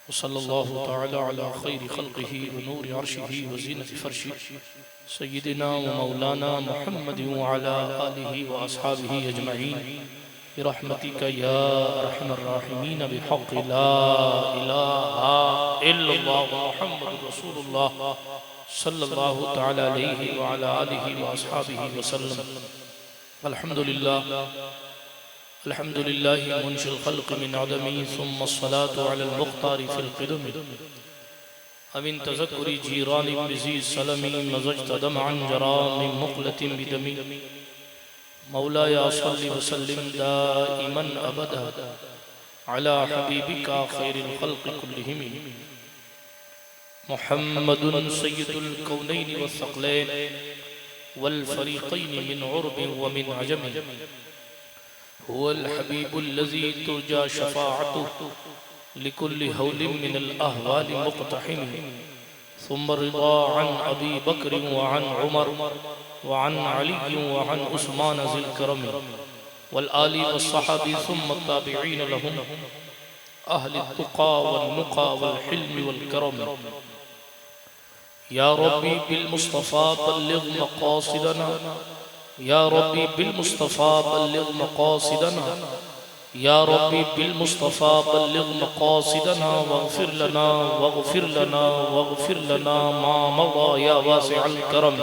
वसल्लल्लाहु तआला अला खैरि खल्क़िही व नूरि अर्शिही व ज़ीनति फ़र्शिही सय्यिदिना व मौलाना मुहम्मदिन व अला आलिहि व अस्हाबिही अजमईन बिरहमतिका या अरहमर राहिमीन बिहक़्क़ि ला इलाहा इल्लल्लाह मुहम्मदुर रसूलुल्लाह सल्लल्लाहु तआला अलैहि व अला आलिहि व अस्हाबिही वसल्लम। अल्हम्दुलिल्लाह अल्हम्दुलिल्लाहि मुनशिल खल्क़ मिन अदमी सुम्मा अस्सलातु अलल मुख्तारि फिल क़िदमी अमिन तज़क्कुरि जीरानि बिज़ी सलमी मज़ज्त दमअन जरा मिन मुक़लतिन बिदमी मौलाया सल्लि व सल्लिम दाइमन अबदा अला हबीबिका खैरिल खल्क़ि कुल्लिहिम मुहम्मदुन सय्यिदुल कौनैनि वस्सक़लैन वल फ़रीक़ैनि मिन उर्बिन व मिन अजम हुवल हबीबुल्लज़ी तुरजा शफ़ाअतुहु लिकुल्लि हौलिन मिनल अहवालि मुक़तहिम सुम्मा रिज़ा अन अबी बकर व अन उमर व अन अली व अन उस्मान ज़िल करम वल आलि वस्सहाबी सुम्मा ताबिईन लहुम अहलि तुक़ा वल नुक़ा वल हिल्म वल करम। या रब्बी बिल मुस्तफ़ा बल्लिग़ मक़ासिदना या रब्बी बिल मुस्तफ़ा बल्लिग़ मक़ासिदना या रब्बी बिल मुस्तफ़ा बल्लिग़ मक़ासिदना वग़फ़िर लना मा मज़ा या वासिअल करम।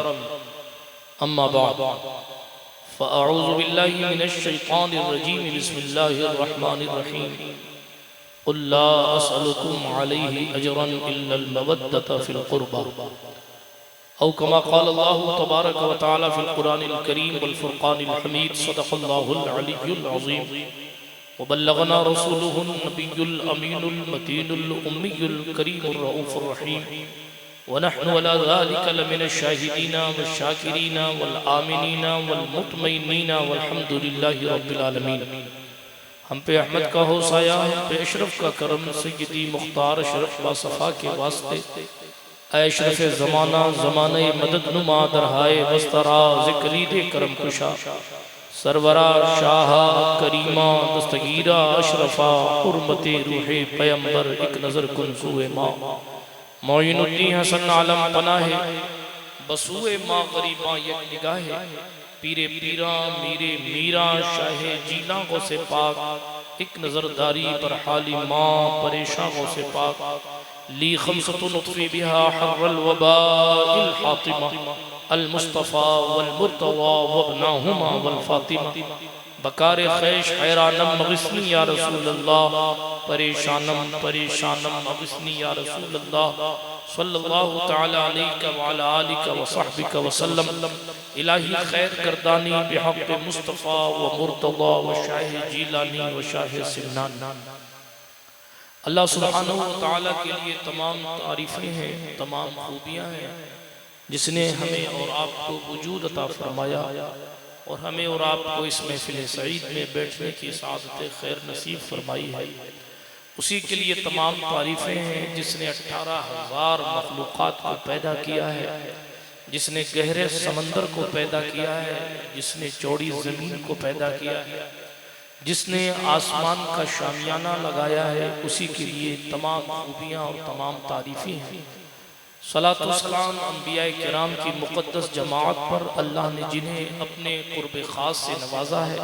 अम्मा बअद फ़अऊज़ु बिल्लाहि मिनश शैतानिर रजीम बिस्मिल्लाहिर रहमानिर रहीम क़ुल ला असअलुकुम अलैहि अजरन इल्लल मवद्दता फ़िल क़ुरबा औ कमा क़ाल अल्लाहु तबारक व तआला फ़िल क़ुरानिल करीम वल फ़ुरक़ानिल हमीद सदक़ल्लाहुल अलिय्युल अज़ीम व बल्लगना रसूलुहुन नबियुल अमीनुल मतीनुल उम्मियुल करीमुर रऊफ़ुर रहीम व नहनु अला ज़ालिका लमिनश शाहिदीना वश्शाकिरीना वल आमिनीना वल मुतमइन्नीना वल्हम्दुलिल्लाहि रब्बिल आलमीन। हम पे अहमद का हो साया, हम पे अशरफ का करम, सय्यदी मुख्तार अशरफ बासफ़ा के वास्ते अशरफ ज़माना ज़माने मदद नुमा दरहाए बस्तरा ज़िक्रीदे करम कुशा सरवरा शाहा करीमा दस्तगीरा अशरफा हुर्मते रूहे पैगंबर एक नज़र कुन सुए माँ मोइनुद्दीन हसन आलम पनाहे बसुए माँ गरीबा एक निगाहे पीरे पीरा मीरे मीरा शाहे जीना गो से पाक एक नजरदारी पर हाली माँ परेशान गो से पाक ली खमसतु नुत्फ़ी बिहा हर्रल वबाइल हातिमा अल मुस्तफ़ा वल मुर्तवा वब्नाहुमा वल फातिमा बकारे खैश हैरानम मग़िस्नी या रसूल अल्लाह परेशानम परेशानम मग़िस्नी या रसूल अल्लाह सल्लल्लाहु तआला अलैहि व अला आलिका व सहबिका व सल्लम। इलाही खैर गर्दानी बिहक़्क़ मुस्तफ़ा व मुर्तज़ा व शाह जीलानी व शाह सिमनान। अल्लाह सुब्हानहु व तआला के लिए तमाम तारीफ़ें हैं, तमाम खूबियाँ हैं, जिसने हमें और आपको वजूद अता फरमाया और हमें और आपको इस महफ़िल सईद में बैठने की सादत खैर नसीब फरमाई है। उसी के लिए तमाम तारीफ़ें हैं जिसने 18,000 मखलूक़ात को पैदा किया है, जिसने गहरे समंदर को पैदा किया है, जिसने चौड़ी ज़मीन को पैदा किया है, जिसने आसमान का शामियाना लगाया है, उसी के लिए तमाम खूबियाँ और तमाम तारीफ़ें हैं। सलातो सलाम अंबिया किराम की मुक़द्दस जमाअत पर अल्लाह ने जिन्हें अपने क़ुर्ब ख़ास से नवाजा है,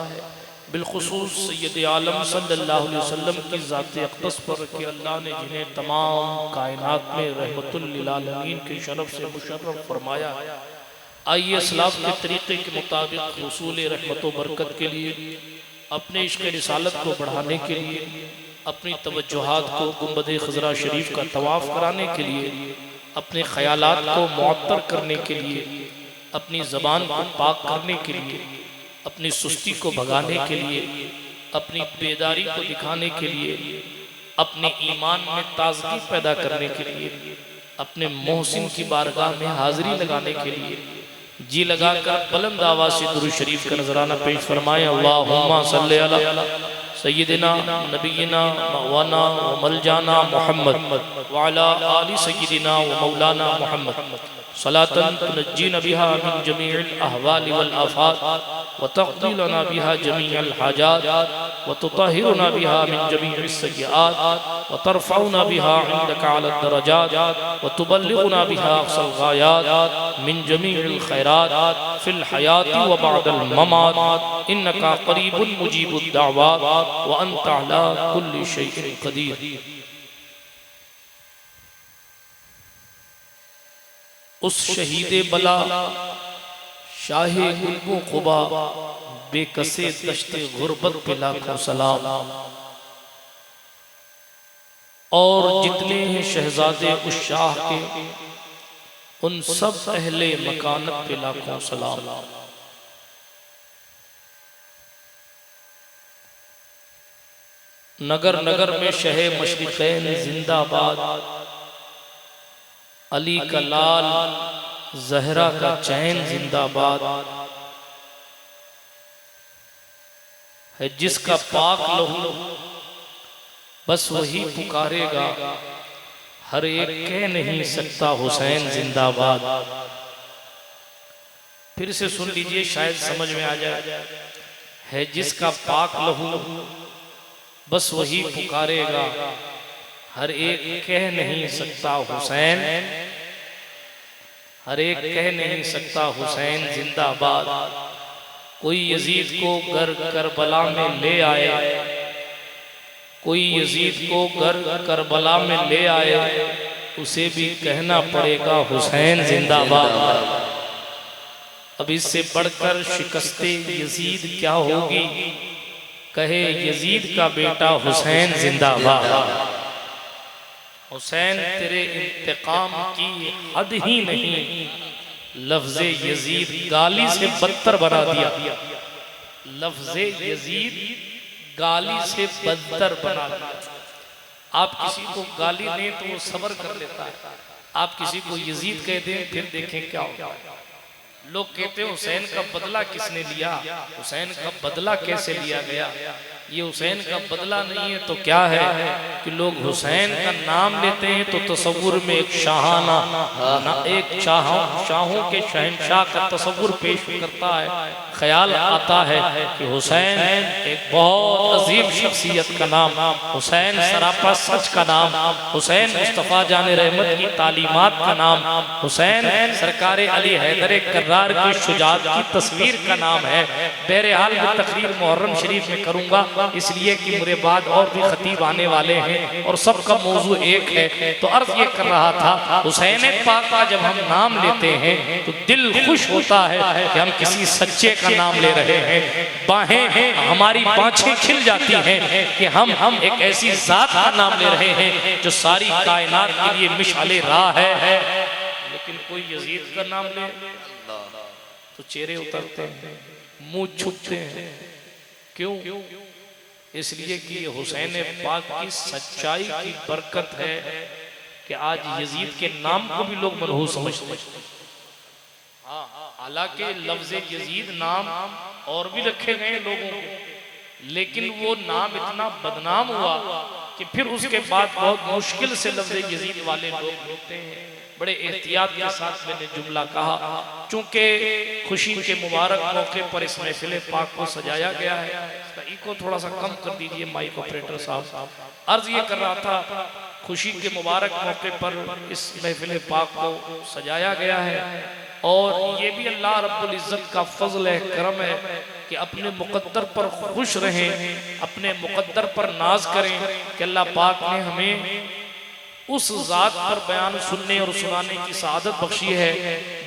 बिलख़ुसूस सैयद आलम सल्लल्लाहु अलैहि वसल्लम की ज़ात अक़दस पर कि अल्लाह ने जिन्हें तमाम कायनात में रहमतुल लिल आलमीन के शरफ़ से मुशर्रफ फरमाया। आइए इस्लाम के तरीक़े के मुताबिक हुसूल रहमत व बरकत के लिए, अपने इश्क़ रिसालत को बढ़ाने के लिए, अपनी तवज्जुहात को गुंबद ख़ज़रा शरीफ का तवाफ़ कराने के लिए, अपने ख़यालात को मुअत्तर करने के लिए, अपनी ज़बान को पाक करने के लिए, अपनी सुस्ती को भगाने के लिए, अपनी बेदारी को दिखाने के लिए, अपने ईमान में ताज़गी पैदा करने के लिए, अपने मोहसिन की बारगाह में हाज़िरी लगाने के लिए जी लगाकर बुलंद आवाज़ से दुरूद शरीफ का नजराना पेश फरमाएं। अल्लाहुम्मा सल्ली अला सय्यिदिना नबीना मौलाना व मलजाना मुहम्मद व अला आलि सय्यिदिना व मौलाना मुहम्मद सलातन तुनज्जीना बिहा मिन जमीइल अहवाल वल आफात व तक़दी लना बिहा जमीअल हाजात व तुतहिरुना बिहा मिन जमीइस सय्यिआत व तरफ़उना बिहा इंदका अला दरजात व तुबल्लिगुना बिहा अक़सल गायात मिन जमीइल खैरात फिल हयाती व बअदल ममात इन्नका क़रीबुन मुजीबुद दाअवात व अंता अला कुल्लि शैइन क़दीर। उस शहीदे बला शाहे गुल्बो क़ुबा बेकसे दश्ते गुर्बत पे लाखों सलाम, और जितने हैं शहजादे उस शाह के उन सब अहले मकानत पे लाखों सलाम। नगर नगर में शहे मशरिक़ैन जिंदाबाद, अली का लाल ज़हरा का चैन जिंदाबाद है। जिसका पाक लहू बस वही पुकारेगा, हर एक कह नहीं सकता हुसैन जिंदाबाद। फिर से सुन लीजिए, शायद समझ में आ जाए। है जिसका पाक लहू बस वही पुकारेगा, हर एक कह नहीं सकता हुसैन, हर एक कह नहीं सकता हुसैन जिंदाबाद। कोई यजीद को घर करबला में ले आए, कोई यजीद को घर करबला में ले आए, उसे भी कहना पड़ेगा हुसैन जिंदाबाद। अब इससे बढ़कर शिकस्ते यजीद क्या होगी, कहे यजीद का बेटा हुसैन जिंदाबाद। हुसैन तेरे इंतकाम की हद ही नहीं, लफ्ज़े यजीद गाली से बदतर बना दिया, लफ्ज़े यजीद गाली से बदतर बना दिया। आप किसी को गाली दें तो वो सब्र कर लेता है, आप किसी को यजीद कह दें फिर देखें क्या होगा। लोग कहते हैं हुसैन का बदला किसने लिया, हुसैन का बदला कैसे लिया गया। ये हुसैन का बदला नहीं है तो क्या है कि लोग हुसैन का नाम लेते हैं तो तसव्वुर में एक शाहाना एक शाहों के शहंशाह का तसव्वुर पेश करता है, ख्याल आता है कि हुसैन एक बहुत अजीम शख्सियत का नाम, हुसैन सरापा सच का नाम, हुसैन मुस्तफ़ा जान रहमत की तालीमात का नाम, हुसैन सरकार अली हैदर कर्रार की शुजाअत की तस्वीर का नाम है। बहरहाल मैं तकरीर मुहर्रम शरीफ में करूंगा, इसलिए कि मेरे बाद और भी खतीब आने वाले हैं और सबका मौजू एक है। तो अर्ज ये कर रहा था, हुसैन पाक का जब हम नाम लेते हैं तो दिल खुश होता है कि हम किसी सच्चे का नाम ले रहे हैं। बाहें हमारी बाँछें खिल जाती हैं कि हम एक ऐसी जात का नाम ले रहे हैं जो सारी कायनात के लिए मिशाले राह है। लेकिन कोई यजीद का नाम ले तो चेहरे उतरते हैं, मुंह छुपते हैं। क्यों? इसलिए कि हुसैन पाक की सच्चाई की बरकत है कि आज यजीद के नाम को भी लोग मनहूस समझते हैं। हालांकि लफ्ज़ यजीद नाम और भी रखे गए लोगों के, लेकिन वो नाम इतना बदनाम हुआ कि फिर उसके बाद बहुत मुश्किल से लफ्ज़ यजीद वाले लोग होते हैं। बड़े एहतियात के साथ मैंने जुमला कहा, चूंकि खुशी के मुबारक मौके पर इस महफिल पाक को सजाया गया है। इसका इको थोड़ा सा कम कर दीजिए माइक ऑपरेटर साहब। अर्ज ये कर रहा था, खुशी के मुबारक मौके पर इस महफिल पाक को सजाया गया है और ये भी अल्लाह रब्बुल इज़्ज़त का फजल है, करम है कि अपने मुक़द्दर पर खुश रहें, अपने मुक़द्दर पर नाज करें कि अल्लाह पाक ने हमें उस ज़ात पर बयान सुनने और सुनाने की सआदत बख्शी है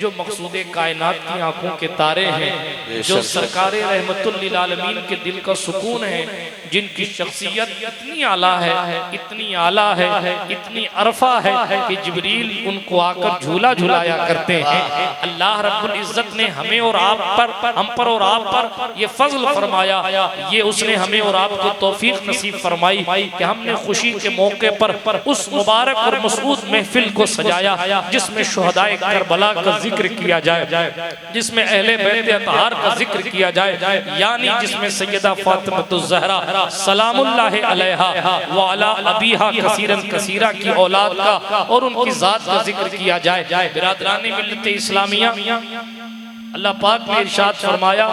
जो मकसूद कायनात की आंखों के तारे हैं, जो सरकार रहमतुल लिल आलमीन के दिल का सुकून है, जिनकी शख्सियत इतनी आला है, इतनी आला है, इतनी अरफा है कि जिब्रील उनको आकर झूला झुलाया करते हैं। अल्लाह रब्बुल इज़्ज़त ने हमें और आप पर, हम पर और आप पर ये फजल फरमाया, ये उसने हमें और आपको तौफीक नसीब फरमाई कि हमने खुशी के मौके पर उस मुबारक और मसऊद महफिल को सजाया जिसमें शुहदाए करबला का जिक्र किया जाए, जिसमें अहले बैत अतहार का जिक्र किया जाए, यानी जिसमें सैयदा फातिमातुज़ ज़हरा सलामुल्लाहि अलैहा व अला अबीहा कसीरन कसीरा की औलाद का और उनकी ज़ात का जिक्र किया जाए। बिरादरान मिल्लत इस्लामिया, अल्लाह पाक ने इरशाद फरमाया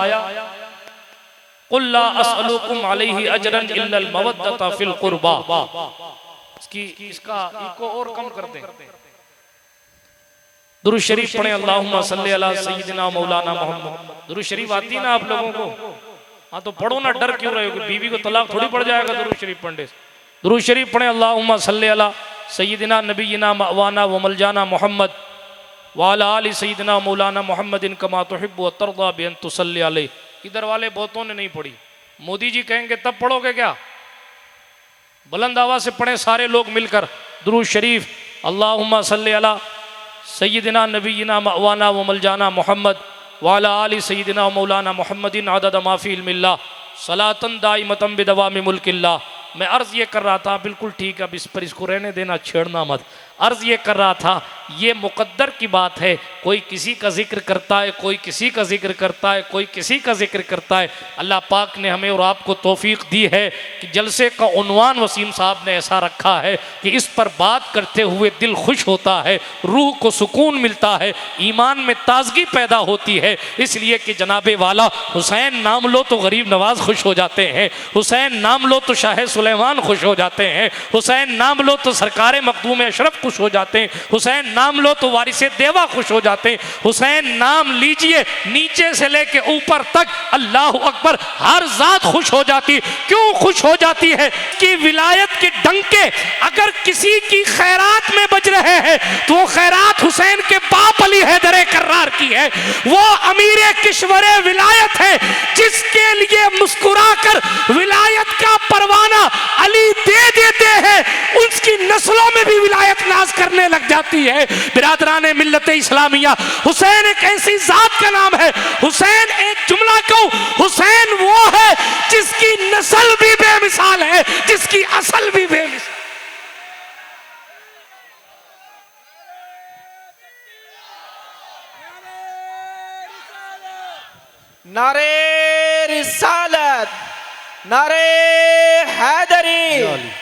कुल ला असअलुकुम अलैहि अजरन इल्लल मवद्दता फिल कुर्बा। इसका इको और कम कर दें। दुरूद शरीफ पढ़े, अल्लाहुम्मा सल्ली अला सय्यिदिना मौलाना मोहम्मद। दुरूद शरीफ आती है ना आप लोगों को? हाँ तो पढ़ो ना, डर क्यों रहे हो? बीवी को तलाक थोड़ी पड़ जाएगा दुरूद शरीफ पढ़ने से। दुरूद शरीफ पढ़े, अल्लाहुम्मा सल्ली अला सय्यिदिना नबिय्यिना मअवाना व मलजाना मोहम्मद व अला आलि सय्यिदिना मौलाना मोहम्मदिन कमा तुहिब्बु व तर्दा बिअन तुसल्ली अलैहि। इधर वाले बहुतों ने नहीं पढ़ी। मोदी जी कहेंगे तब पढ़ोगे क्या? बुलंद आवाज से पढ़े सारे लोग मिलकर दुरूद शरीफ, अल्लाहुम्मा सल्ली अला सय्यिदिना नबिय्यिना मअवाना व मलजाना मोहम्मद व अला आलि सय्यिदिना मौलाना मोहम्मदिन अदद मा फी इल्मिल्लाह सलातन दाइमतन बिदवामि मुल्किल्लाह। मैं अर्ज़ ये कर रहा था, बिल्कुल ठीक है, अब इस पर इसको रहने देना, छेड़ना मत। अर्ज़ ये कर रहा था, ये मुक़द्दर की बात है। कोई किसी का जिक्र करता है, कोई किसी का जिक्र करता है, कोई किसी का जिक्र करता है। अल्लाह पाक ने हमें और आपको तौफीक दी है कि जलसे का उन्वान वसीम साहब ने ऐसा रखा है कि इस पर बात करते हुए दिल खुश होता है, रूह को सुकून मिलता है, ईमान में ताजगी पैदा होती है। इसलिए कि जनाबे वाला हुसैन नाम लो तो गरीब नवाज खुश हो जाते हैं, हुसैन नाम लो तो शाह सुलेमान खुश हो जाते हैं, हुसैन नाम लो तो सरकार मखदूम अशरफ खुश हो जाते हैं, हुसैन नाम लो तो वारिसे देवा खुश हो जाते हैं। हुसैन नाम लीजिए, नीचे से लेके ऊपर तक अल्लाह अकबर, हर जात खुश हो जाती है। क्यों खुश हो जाती है? कि विलायत के डंके अगर किसी की खैरात में बज रहे हैं तो वो खैरात हुसैन के बाप अली हैदर कर्रार की है। वो अमीर किश्वरे विलायत है जिसके लिए मुस्कुराकर विलायत का परवाना अली दे देते हैं, उसकी नस्लों में भी विलायत नाज करने लग जाती है। बिरादराने मिल्लत इस्लामिया, हुसैन एक ऐसी जात का नाम है। हुसैन, एक जुमला कहूं, हुसैन वो है जिसकी नस्ल भी बेमिसाल है, जिसकी असल भी बेमिसाल। नारे रिसालत, नारे हैदरी।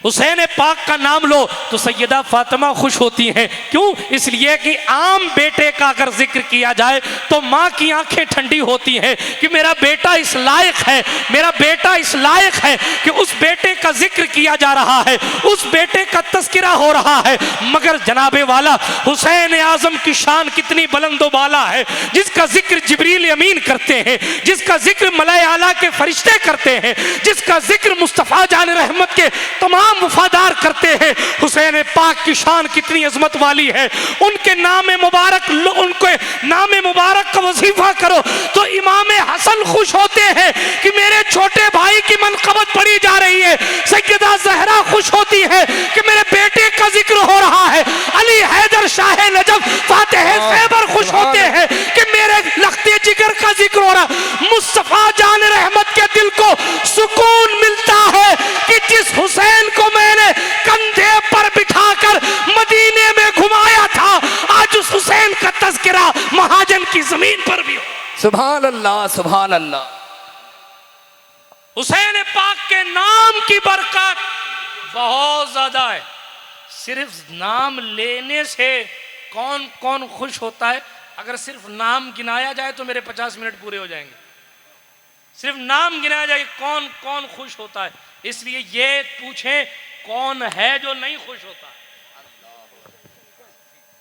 हुसैन पाक का नाम लो तो सैयदा फातिमा खुश होती हैं। क्यों? इसलिए कि आम बेटे का अगर जिक्र किया जाए तो माँ की आंखें ठंडी होती हैं कि मेरा बेटा इस लायक है, मेरा बेटा इस लायक है कि उस बेटे का जिक्र किया जा रहा है, उस बेटे का तस्करा हो रहा है। मगर जनाबे वाला हुसैन आजम की शान कितनी बुलंदो बाला है, जिसका जिक्र जिब्रील अमीन करते हैं, जिसका जिक्र मलाए आला के फरिश्ते करते हैं, जिसका जिक्र मुस्तफ़ा जान रहमत के तमाम वफादार करते हैं। हुसैन पाक की शान कितनी अजमत वाली है। उनके नाम मुबारक, उनके नाम मुबारक का वजीफा करो तो इमाम हसन खुश होते हैं कि मेरे छोटे भाई की मनक़बत पढ़ी जा रही है। सैयदा ज़हरा खुश होती है कि मेरे बेटे का जिक्र हो रहा है। अली हैदर शाह नजफ फातिह खैबर खुश होते हैं कि मेरे लख्ते जिगर का जिक्र हो रहा। मुस्तफ़ा जान रहमत के दिल को सुकून मिलता है कि जिस हुसैन को मैंने कंधे पर बिठाकर मदीने में घुमाया था, आज उस हुसैन का तज़किरा महाजन की जमीन पर भी हो। सुभान अल्लाह, सुभान अल्लाह। हुसैन पाक के नाम की बरकत बहुत ज्यादा है। सिर्फ नाम लेने से कौन कौन खुश होता है? अगर सिर्फ नाम गिनाया जाए तो मेरे 50 मिनट पूरे हो जाएंगे। सिर्फ नाम गिनाया जाए कौन कौन खुश होता है। इसलिए ये पूछें कौन है जो नहीं खुश होता?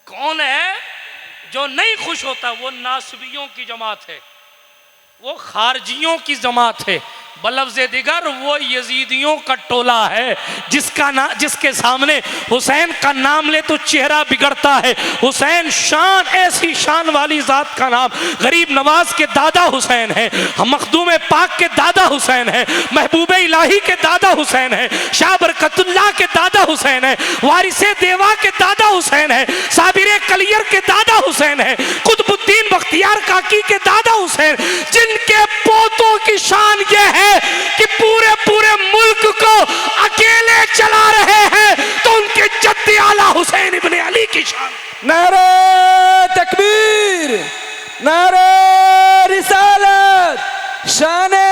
कौन है जो नहीं खुश होता? वो नासबियों की जमात है, वो खारजियों की जमात है, बलफ्ज़े दिगर वो यजीदियों का टोला है जिसके सामने हुसैन का नाम ले तो चेहरा बिगड़ता है। हुसैन शान, ऐसी शान वाली जात का नाम। गरीब नवाज के दादा हुसैन है, मखदूम पाक के दादा हुसैन है, महबूब इलाही के दादा हुसैन है, शाह बरकतुल्लाह के दादा हुसैन है, वारिसे देवा के दादा हुसैन है, साबिर कलियर के दादा हुसैन है, कुतुबुद्दीन बख्तियार काकी के दादा हुसैन, जिनके पोतों की शान ये है कि पूरे पूरे मुल्क को अकेले चला रहे हैं, तो उनके जद्दी आला हुसैन इब्ने अली की शान। नारे तकबीर, नारे रिसालत, शाने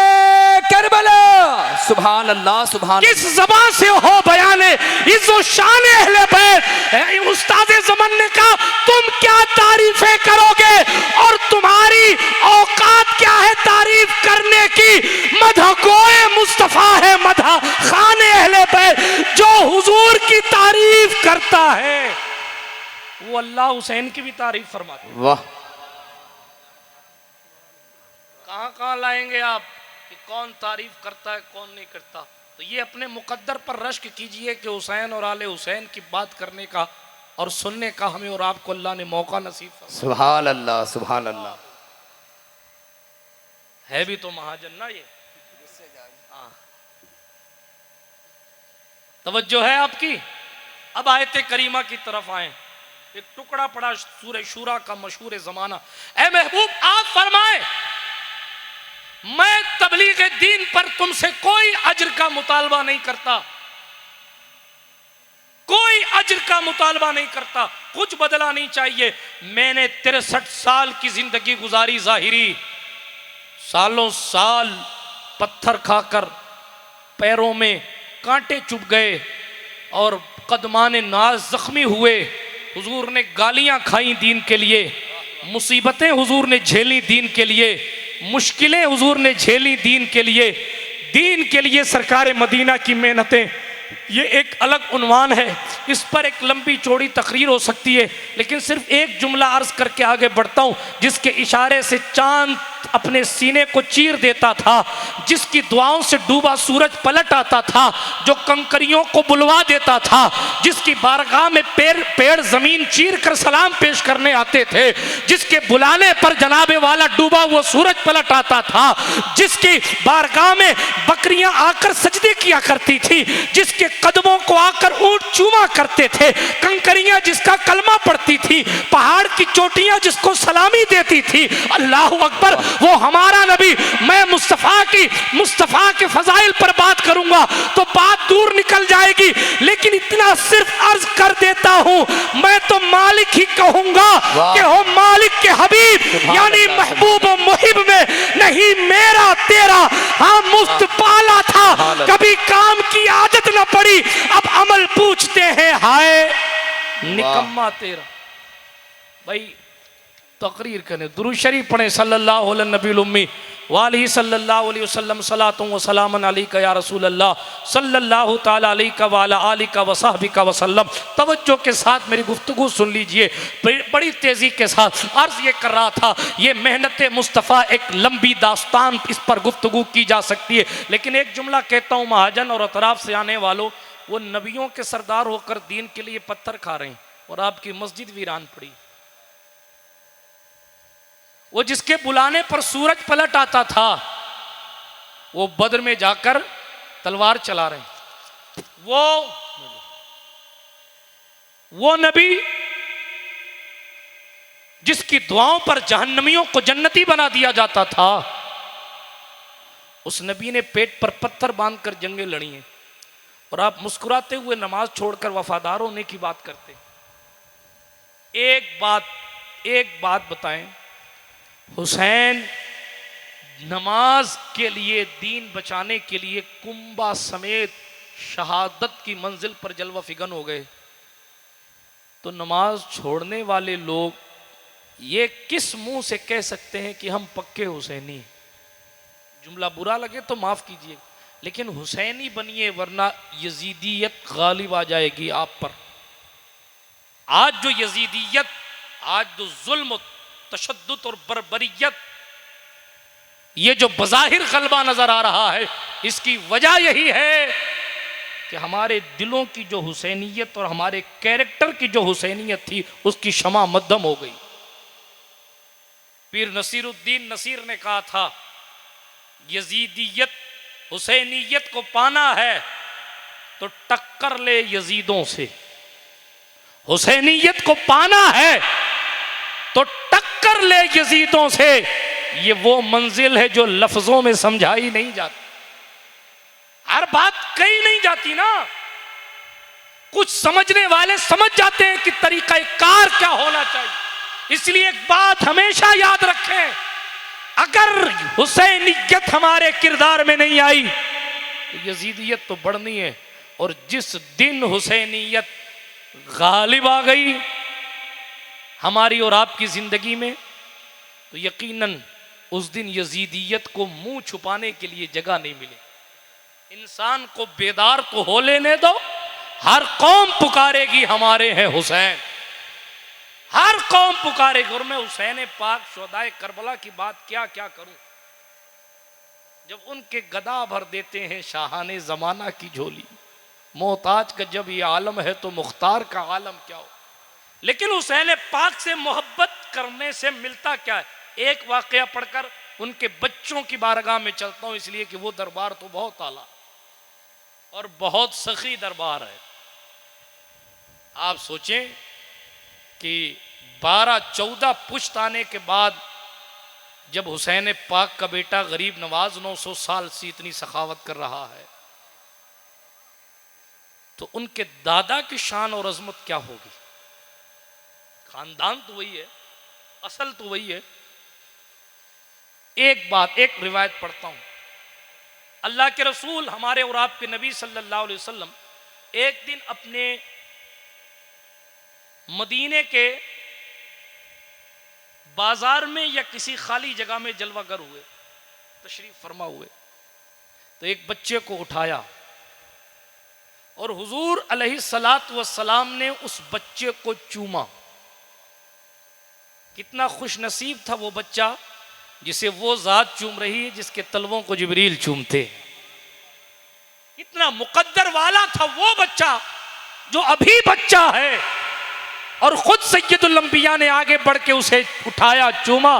करबला। सुभान अल्लाह, सुभान। किस ज़बान से हो बयाने इज़्ज़ो शान अहले बैत। उस्ताद ज़मान ने कहा तुम क्या तारीफें करोगे और तुम्हारी औकात क्या है तारीफ करने की? अल्लाह है, वो अल्लाह हुसैन की भी तारीफ फरमाते हैं। वाह, कहाँ कहाँ लाएंगे आप कि कौन तारीफ करता है कौन नहीं करता। तो ये अपने मुकद्दर पर रश्क कीजिए कि हुसैन और आले हुसैन की बात करने का और सुनने का हमें और आपको अल्लाह ने मौका नसीब फरमाया। सुभान अल्लाह, सुभान अल्लाह। है भी तो महाजन ना ये। हाँ, तवज्जो है आपकी। अब आयते करीमा की तरफ आए। एक टुकड़ा पड़ा सूरह शूरा का मशहूर जमाना। ऐ महबूब आप फरमाए, मैं तबलीग दीन पर तुमसे कोई अज्र का मुतालबा नहीं करता, कोई अज्र का मुतालबा नहीं करता, कुछ बदला नहीं चाहिए। मैंने 63 साल की जिंदगी गुजारी जाहिरी, सालों साल पत्थर खाकर पैरों में कांटे चुभ गए और कदमाने नाज जख्मी हुए। हुजूर ने गालियां खाई दीन के लिए, मुसीबतें हुजूर ने झेली दीन के लिए, मुश्किलें हुजूर ने झेली दीन के लिए सरकार मदीना की मेहनतें। ये एक अलग उन्वान है, इस पर एक लंबी चौड़ी तकरीर हो सकती है, लेकिन सिर्फ एक जुमला अर्ज करके आगे बढ़ता हूँ। जिसके इशारे से चांद अपने सीने को चीर देता था, जिसकी दुआओं से डूबा सूरज पलट आता था, जो कंकरियों को बुलवा देता था, जिसकी बारगाह में पेड़ जमीन चीर कर सलाम पेश करने आते थे, जिसके बुलाने पर जनाबे वाला डूबा हुआ सूरज पलट आता था, जिसकी बारगाह में बकरियां आकर सजदे किया करती थी, जिसके कदमों को आकर ऊंट चूमा करते थे, कंकरियां जिसका कलमा पढ़ती थी, पहाड़ की चोटियां जिसको सलामी देती थी। अल्लाह अकबर, वो हमारा नबी। मैं मुस्तफा के फजाइल पर बात करूंगा तो बात दूर निकल जाएगी, लेकिन इतना सिर्फ अर्ज कर देता हूं, मैं तो मालिक ही कहूंगा कि हो मालिक के हबीब, यानी महबूब और मुहिब में नहीं मेरा तेरा हाँ मुफ्त पाला था, कभी काम की आदत न पड़ी, अब अमल पूछते हैं हाय निकम्मा तेरा। भाई तकरीर करें, दुरूद शरीफ पढ़ें, सल्लल्लाहु अलैहि नबी उम्मी वाली सल्लल्लाहु अलैहि वसल्लम सलातु व सलामन अलैका या रसूल अल्लाह सल्लल्लाहु ताला अलैका व अला आलिका व सहबिका वसल्लम। तवज्जो के साथ मेरी गुफ्तगू सुन लीजिए, बड़ी तेज़ी के साथ अर्ज़ ये कर रहा था, ये मेहनत मुस्तफ़ा एक लंबी दास्तान, इस पर गुफ्तगू की जा सकती है, लेकिन एक जुमला कहता हूँ महाजन और अतराफ से आने वालों, वो नबियों के सरदार होकर दीन के लिए पत्थर खा रहे हैं और आपकी मस्जिद वीरान पड़ी। वो जिसके बुलाने पर सूरज पलट आता था, वो बद्र में जाकर तलवार चला रहे हैं। वो नबी जिसकी दुआओं पर जहन्नमियों को जन्नती बना दिया जाता था, उस नबी ने पेट पर पत्थर बांधकर जंगें लड़ी हैं और आप मुस्कुराते हुए नमाज छोड़कर वफादार होने की बात करते। एक बात बताएं, हुसैन नमाज के लिए, दीन बचाने के लिए कुंबा समेत शहादत की मंजिल पर जलवा फिगन हो गए, तो नमाज छोड़ने वाले लोग ये किस मुंह से कह सकते हैं कि हम पक्के हुसैनी हैं? जुमला बुरा लगे तो माफ कीजिए, लेकिन हुसैनी बनिए वरना यजीदियत गालिब आ जाएगी आप पर। आज जो यजीदियत, आज जो जुल्म, तशद्दुद और बर्बरियत, ये जो बज़ाहिर गलबा नजर आ रहा है, इसकी वजह यही है कि हमारे दिलों की जो हुसैनियत और हमारे कैरेक्टर की जो हुसैनियत थी, उसकी शमा मद्दम हो गई। पीर नसीरुद्दीन नसीर ने कहा था, यजीदियत हुसैनियत को पाना है तो टक्कर ले यजीदों से, हुसैनियत को पाना है तो टक्कर ले यजीदों से। ये वो मंजिल है जो लफ्जों में समझाई नहीं जाती, हर बात कही नहीं जाती ना। कुछ समझने वाले समझ जाते हैं कि तरीका कार क्या होना चाहिए। इसलिए एक बात हमेशा याद रखें, अगर हुसैनियत हमारे किरदार में नहीं आई तो यजीदियत तो बढ़नी है, और जिस दिन हुसैनियत गालिब आ गई हमारी और आपकी जिंदगी में, तो यकीनन उस दिन यजीदियत को मुंह छुपाने के लिए जगह नहीं मिले। इंसान को बेदार तो हो लेने दो, हर कौम पुकारेगी हमारे हैं हुसैन, हर कौम पुकारेगी। और मैं हुसैन पाक शुहदाए करबला की बात क्या क्या करूं। जब उनके गदा भर देते हैं शाहाने जमाना की झोली, मोहताज का जब ये आलम है तो मुख्तार का आलम क्या हो। लेकिन हुसैन पाक से मोहब्बत करने से मिलता क्या है। एक वाकया पढ़कर उनके बच्चों की बारगाह में चलता हूं, इसलिए कि वो दरबार तो बहुत आला और बहुत सखी दरबार है। आप सोचें कि 12-14 पुश्त आने के बाद जब हुसैन पाक का बेटा गरीब नवाज 900 साल से इतनी सखावत कर रहा है, तो उनके दादा की शान और अजमत क्या होगी। खानदान तो वही है, असल तो वही है। एक बात, एक रिवायत पढ़ता हूं। अल्लाह के रसूल हमारे और आपके नबी सल्लल्लाहु अलैहि वसल्लम एक दिन अपने मदीने के बाजार में या किसी खाली जगह में जलवागर हुए, तशरीफ फरमा हुए, तो एक बच्चे को उठाया और हुजूर अलैहिस्सलातु वस्सलाम ने उस बच्चे को चूमा। कितना खुश नसीब था वो बच्चा जिसे वो जात चूम रही है जिसके तलवों को जिब्रील चूमते। कितना मुकद्दर वाला था वो बच्चा जो अभी बच्चा है, और खुद सैयदुल अंबिया ने आगे बढ़ के उसे उठाया, चूमा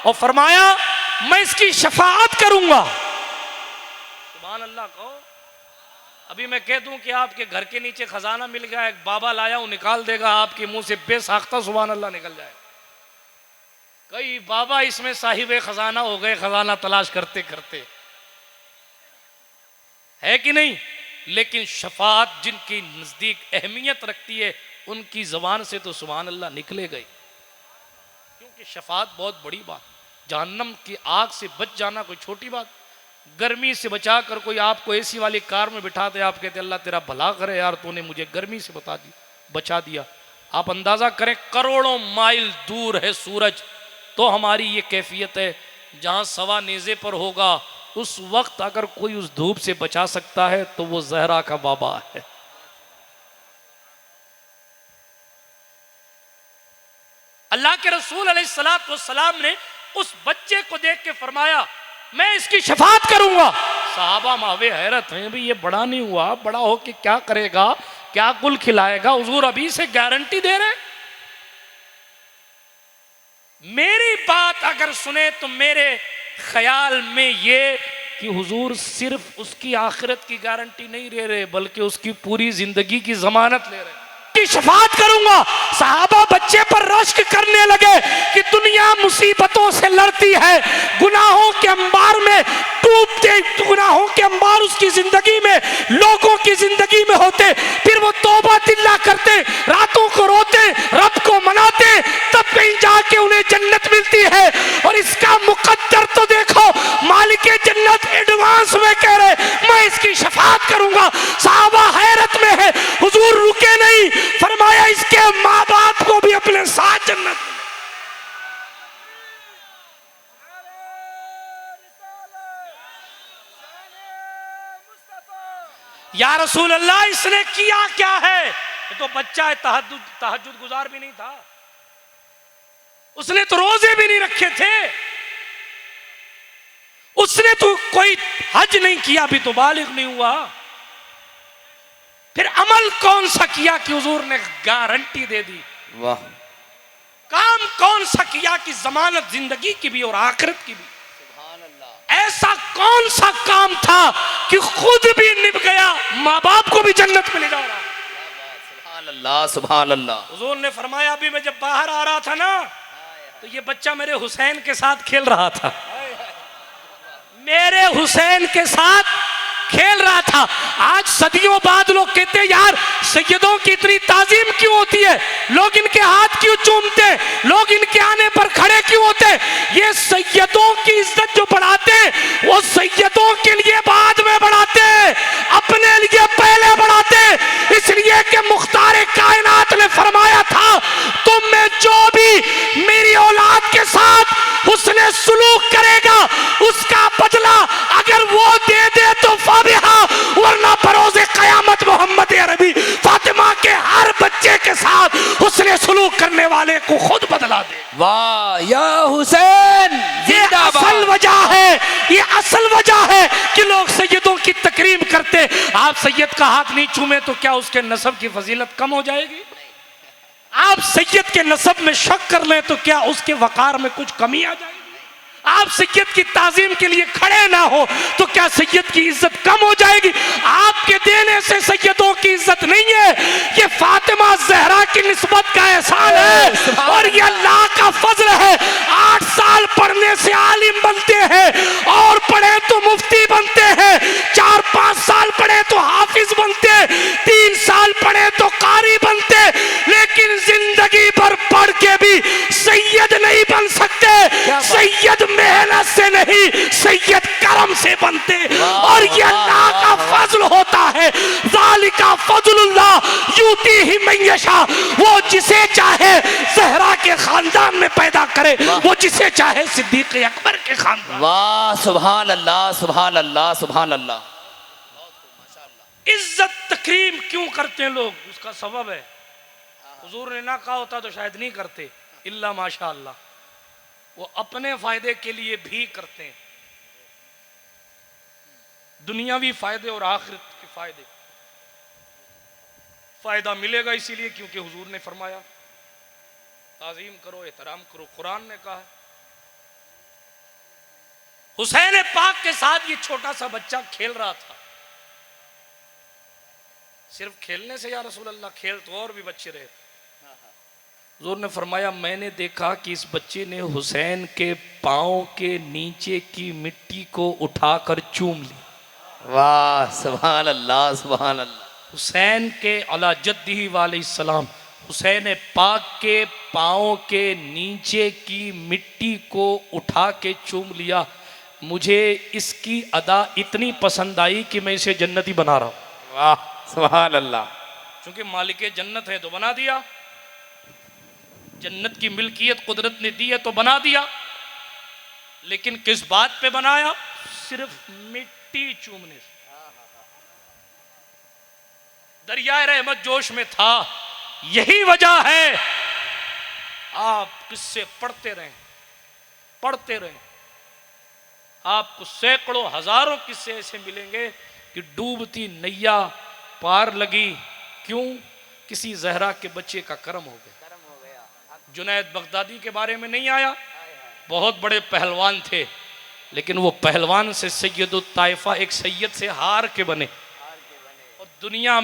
और फरमाया मैं इसकी शफाअत करूंगा। सुभान अल्लाह कहो। अभी मैं कह दूं कि आपके घर के नीचे खजाना मिल गया, एक बाबा लाया हूं, निकाल देगा आपके मुंह से बेसाख्ता सुभान अल्लाह निकल जाए। कई बाबा इसमें साहिबे खजाना हो गए, खजाना तलाश करते करते, है कि नहीं। लेकिन शफाअत जिनकी नजदीक अहमियत रखती है उनकी जबान से तो सुभान अल्लाह निकले गए, क्योंकि शफाअत बहुत बड़ी बात। जहन्नम की आग से बच जाना कोई छोटी बात। गर्मी से बचा कर कोई आपको एसी वाली कार में बिठा दे, आप कहते अल्लाह तेरा भला करे यार, तूने मुझे गर्मी से बचा दिया। आप अंदाजा करें करोड़ों माइल दूर है सूरज, तो हमारी ये कैफियत है। जहां सवा नेज़े पर होगा उस वक्त अगर कोई उस धूप से बचा सकता है तो वो जहरा का बाबा है। अल्लाह के रसूल अलैहिस्सलातु वस्सलाम ने उस बच्चे को देख के फरमाया मैं इसकी शफाअत करूंगा। सहाबा मावे हैरत हैं, भी ये बड़ा नहीं हुआ, बड़ा हो के क्या करेगा, क्या गुल खिलाएगा। हुजूर अभी से गारंटी दे रहे। मेरी बात अगर सुने तो मेरे ख्याल में ये कि हुजूर सिर्फ उसकी आखिरत की गारंटी नहीं ले रहे, बल्कि उसकी पूरी जिंदगी की जमानत ले रहे। की शफाअत करूंगा। सहाबा बच्चे पर रश्क करने लगे कि दुनिया मुसीबतों से लड़ती है, गुनाहों के अंबार में डूबते, गुनाहों के अंबार उसकी जिंदगी में, लोगों की जिंदगी में होते, फिर वो तौबा तिल्ला करते, रातों को रोते, रब को मनाते, तब कहीं जाके उन्हें जन्नत मिलती है। और इसका मुकद्दर तो देखो, मालिक जन्नत एडवांस में कह रहे मैं इसकी शफाअत करूंगा। सहाबा हैरत में है, हुजूर रुके नहीं, फरमाया इसके माँ बाप को भी अपने साथ जन्नत। या रसूल अल्लाह इसने किया क्या है। ये तो बच्चा है, तहज्जुद गुजार भी नहीं था, उसने तो रोजे भी नहीं रखे थे, उसने तो कोई हज नहीं किया, भी तो बालिग नहीं हुआ। फिर अमल कौन सा किया कि हुजूर ने गारंटी दे दी। वाह। काम कौन सा किया कि जमानत जिंदगी की भी और आखिरत की भी। सुभान अल्लाह। ऐसा कौन सा काम था कि खुद भी निभ गया, माँ बाप को भी जन्नत में ले जा रहा। सुभान अल्लाह, सुभान अल्लाह। हुजूर ने फरमाया अभी मैं जब बाहर आ रहा था ना, तो ये बच्चा मेरे हुसैन के साथ खेल रहा था, मेरे हुसैन के साथ खेल रहा था। आज सदियों बाद लोग कहते हैं यार सैयदों की इतनी ताजीम क्यों होती है, लोग इनके हाथ क्यों चूमते, लोग इनके आने पर खड़े क्यों होते। ये सैयदों की इज्जत जो बढ़ाते वो सैयदों के लिए बाद में बढ़ाते, अपने लिए पहले बढ़ाते। इसलिए कि मुख्तार कायनात ने फरमाया था तुम में जो भी मेरी औलाद के साथ उसने सुलूक करेगा उसका बदला अगर वो दे दे तो फाबिहा, वरना बरोज़े क़यामत मोहम्मद अरबी साथ हुस्न सुलूक करने वाले को खुद बदला दे। वाह या हुसैन ये असल वजह है, ये असल वजह है कि लोग सैयदों की तकरीम करते। आप सैयद का हाथ नहीं चूमे तो क्या उसके नसब की फजीलत कम हो जाएगी? आप सैयद के नसब में शक कर लें तो क्या उसके वकार में कुछ कमी आ जाएगी? आप सैयद की ताजीम के लिए खड़े ना हो तो क्या सैयद की इज्जत कम हो जाएगी? आपके देने से सैयदों की इज्जत नहीं है, ये फातिमा ज़हरा की निस्बत का एहसान है और ये अल्लाह का फजल है। 8 साल पढ़ने से आलिम बनते हैं और पढ़े तो मुफ्ती बनते हैं, 4-5 साल पढ़े तो हाफिज बनते, 3 साल पढ़े तो कारी बनते, लेकिन जिंदगी भर पढ़ के भी सैयद नहीं बन सकते। सैयद मेहनत से नहीं, सैयद करम से बनते और ये अल्लाह का फजल होता है। ज़ालिका फजलुल्लाह यूतीही मन यशा, वो जिसे चाहे ज़हरा के खानदान में पैदा करे, वो जिसे चाहे सिद्दीक़ अकबर के खानदान। वाह सुभान अल्लाह सुभान अल्लाह सुभान अल्लाह। इज्जत तकरीम क्यों करते हैं लोग? उसका सबब है, हुजूर ने ना कहा होता तो शायद नहीं करते, इल्ला माशा अल्लाह। वो अपने फायदे के लिए भी करते हैं, दुनियावी फायदे और आखिरत के फायदे। फायदा मिलेगा इसीलिए क्योंकि हुजूर ने फरमाया ताजीम करो, एहतराम करो, कुरान ने कहा। हुसैन पाक के साथ ये छोटा सा बच्चा खेल रहा था। सिर्फ खेलने से या रसूल अल्लाह, खेल तो और भी बच्चे रहे थे। हुजूर ने फरमाया मैंने देखा कि इस बच्चे ने हुसैन के पांव के नीचे की मिट्टी को उठाकर चूम ली। वाह सुभान अल्लाह सुभान अल्लाह। हुसैन के अला जद्दी वाले सलाम, हुसैन पाक के पांव के नीचे की मिट्टी को उठा के चूम लिया। मुझे इसकी अदा इतनी पसंद आई कि मैं इसे जन्नती बना रहा हूं। वाह सुभान अल्लाह। क्योंकि मालिक जन्नत है तो बना दिया, जन्नत की मिल्कियत कुदरत ने दी है तो बना दिया। लेकिन किस बात पे बनाया? सिर्फ मिट्टी चूमने से। दरियाए रहमत जोश में था। यही वजह है आप किस्से पढ़ते रहें, पढ़ते रहें, आपको सैकड़ों हजारों किस्से ऐसे मिलेंगे कि डूबती नैया पार लगी। क्यों? किसी ज़हरा के बच्चे का करम हो गया। जुनैद बगदादी के बारे में नहीं आया? बहुत बड़े पहलवान थे, लेकिन वो पहलवान से सैयदुत ताइफा, एक सैयद से हार के बने और दुनिया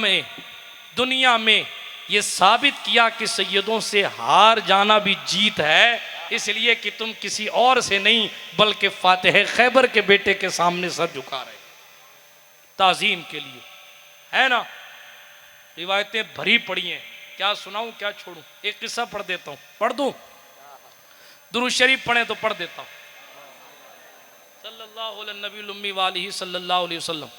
में ये साबित किया कि सैयदों से हार जाना भी जीत है, इसलिए कि तुम किसी और से नहीं बल्कि फातिह खैबर के बेटे के सामने सर झुका रहे, ताजीम के लिए, है ना। रिवायतें भरी पड़ी हैं, क्या सुनाऊं क्या छोड़ूं? एक किस्सा पढ़ देता हूं, पढ़ दूं? दुरूद शरीफ पढ़े तो पढ़ देता हूं। सल्लल्लाहु अलैहि नबी उम्मी वालिही सल्लल्लाहु अलैहि वसल्लम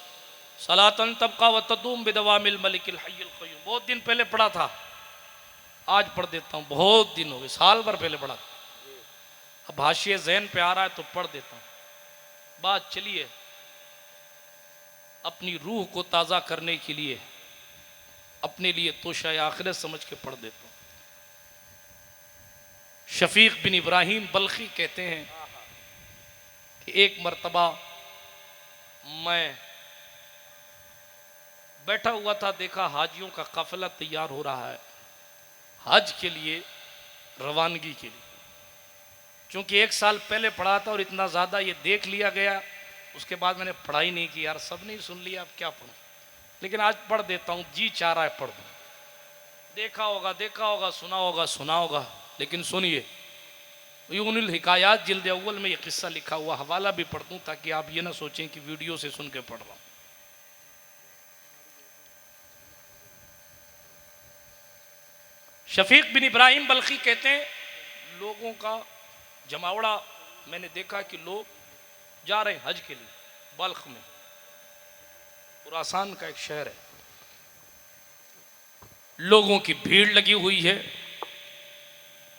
सलातन तबका व तदूम बिदवामिल मलिकिल हय्युल क़य्यूम। बहुत दिन पहले पढ़ा था, आज पढ़ देता हूं। बहुत दिन हो गए, साल भर पहले पढ़ा था। अब हाशिए ज़हन पे आ रहा है तो पढ़ देता हूं। बात चलिए, अपनी रूह को ताज़ा करने के लिए, अपने लिए तोशाए आखिरत समझ के पढ़ देता हूं। शफीक बिन इब्राहिम बल्खी कहते हैं कि एक मर्तबा मैं बैठा हुआ था, देखा हाजियों का काफिला तैयार हो रहा है हज के लिए, रवानगी के लिए। क्योंकि 1 साल पहले पढ़ा था और इतना ज़्यादा ये देख लिया गया, उसके बाद मैंने पढ़ाई नहीं की। यार सब नहीं सुन लिया, अब क्या पढ़ूं, लेकिन आज पढ़ देता हूँ, जी चाह रहा है पढ़ दूँ। देखा होगा, सुना होगा, लेकिन सुनिए। यूनुल हिकायात जिल्द अव्वल में ये किस्सा लिखा हुआ, हवाला भी पढ़ दूँ ताकि आप ये ना सोचें कि वीडियो से सुन के पढ़ रहा हूँ। शफीक बिन इब्राहिम बल्खी कहते हैं, लोगों का जमावड़ा मैंने देखा कि लोग जा रहे हैं हज के लिए। बल्ख में, खुरासान का एक शहर है, लोगों की भीड़ लगी हुई है,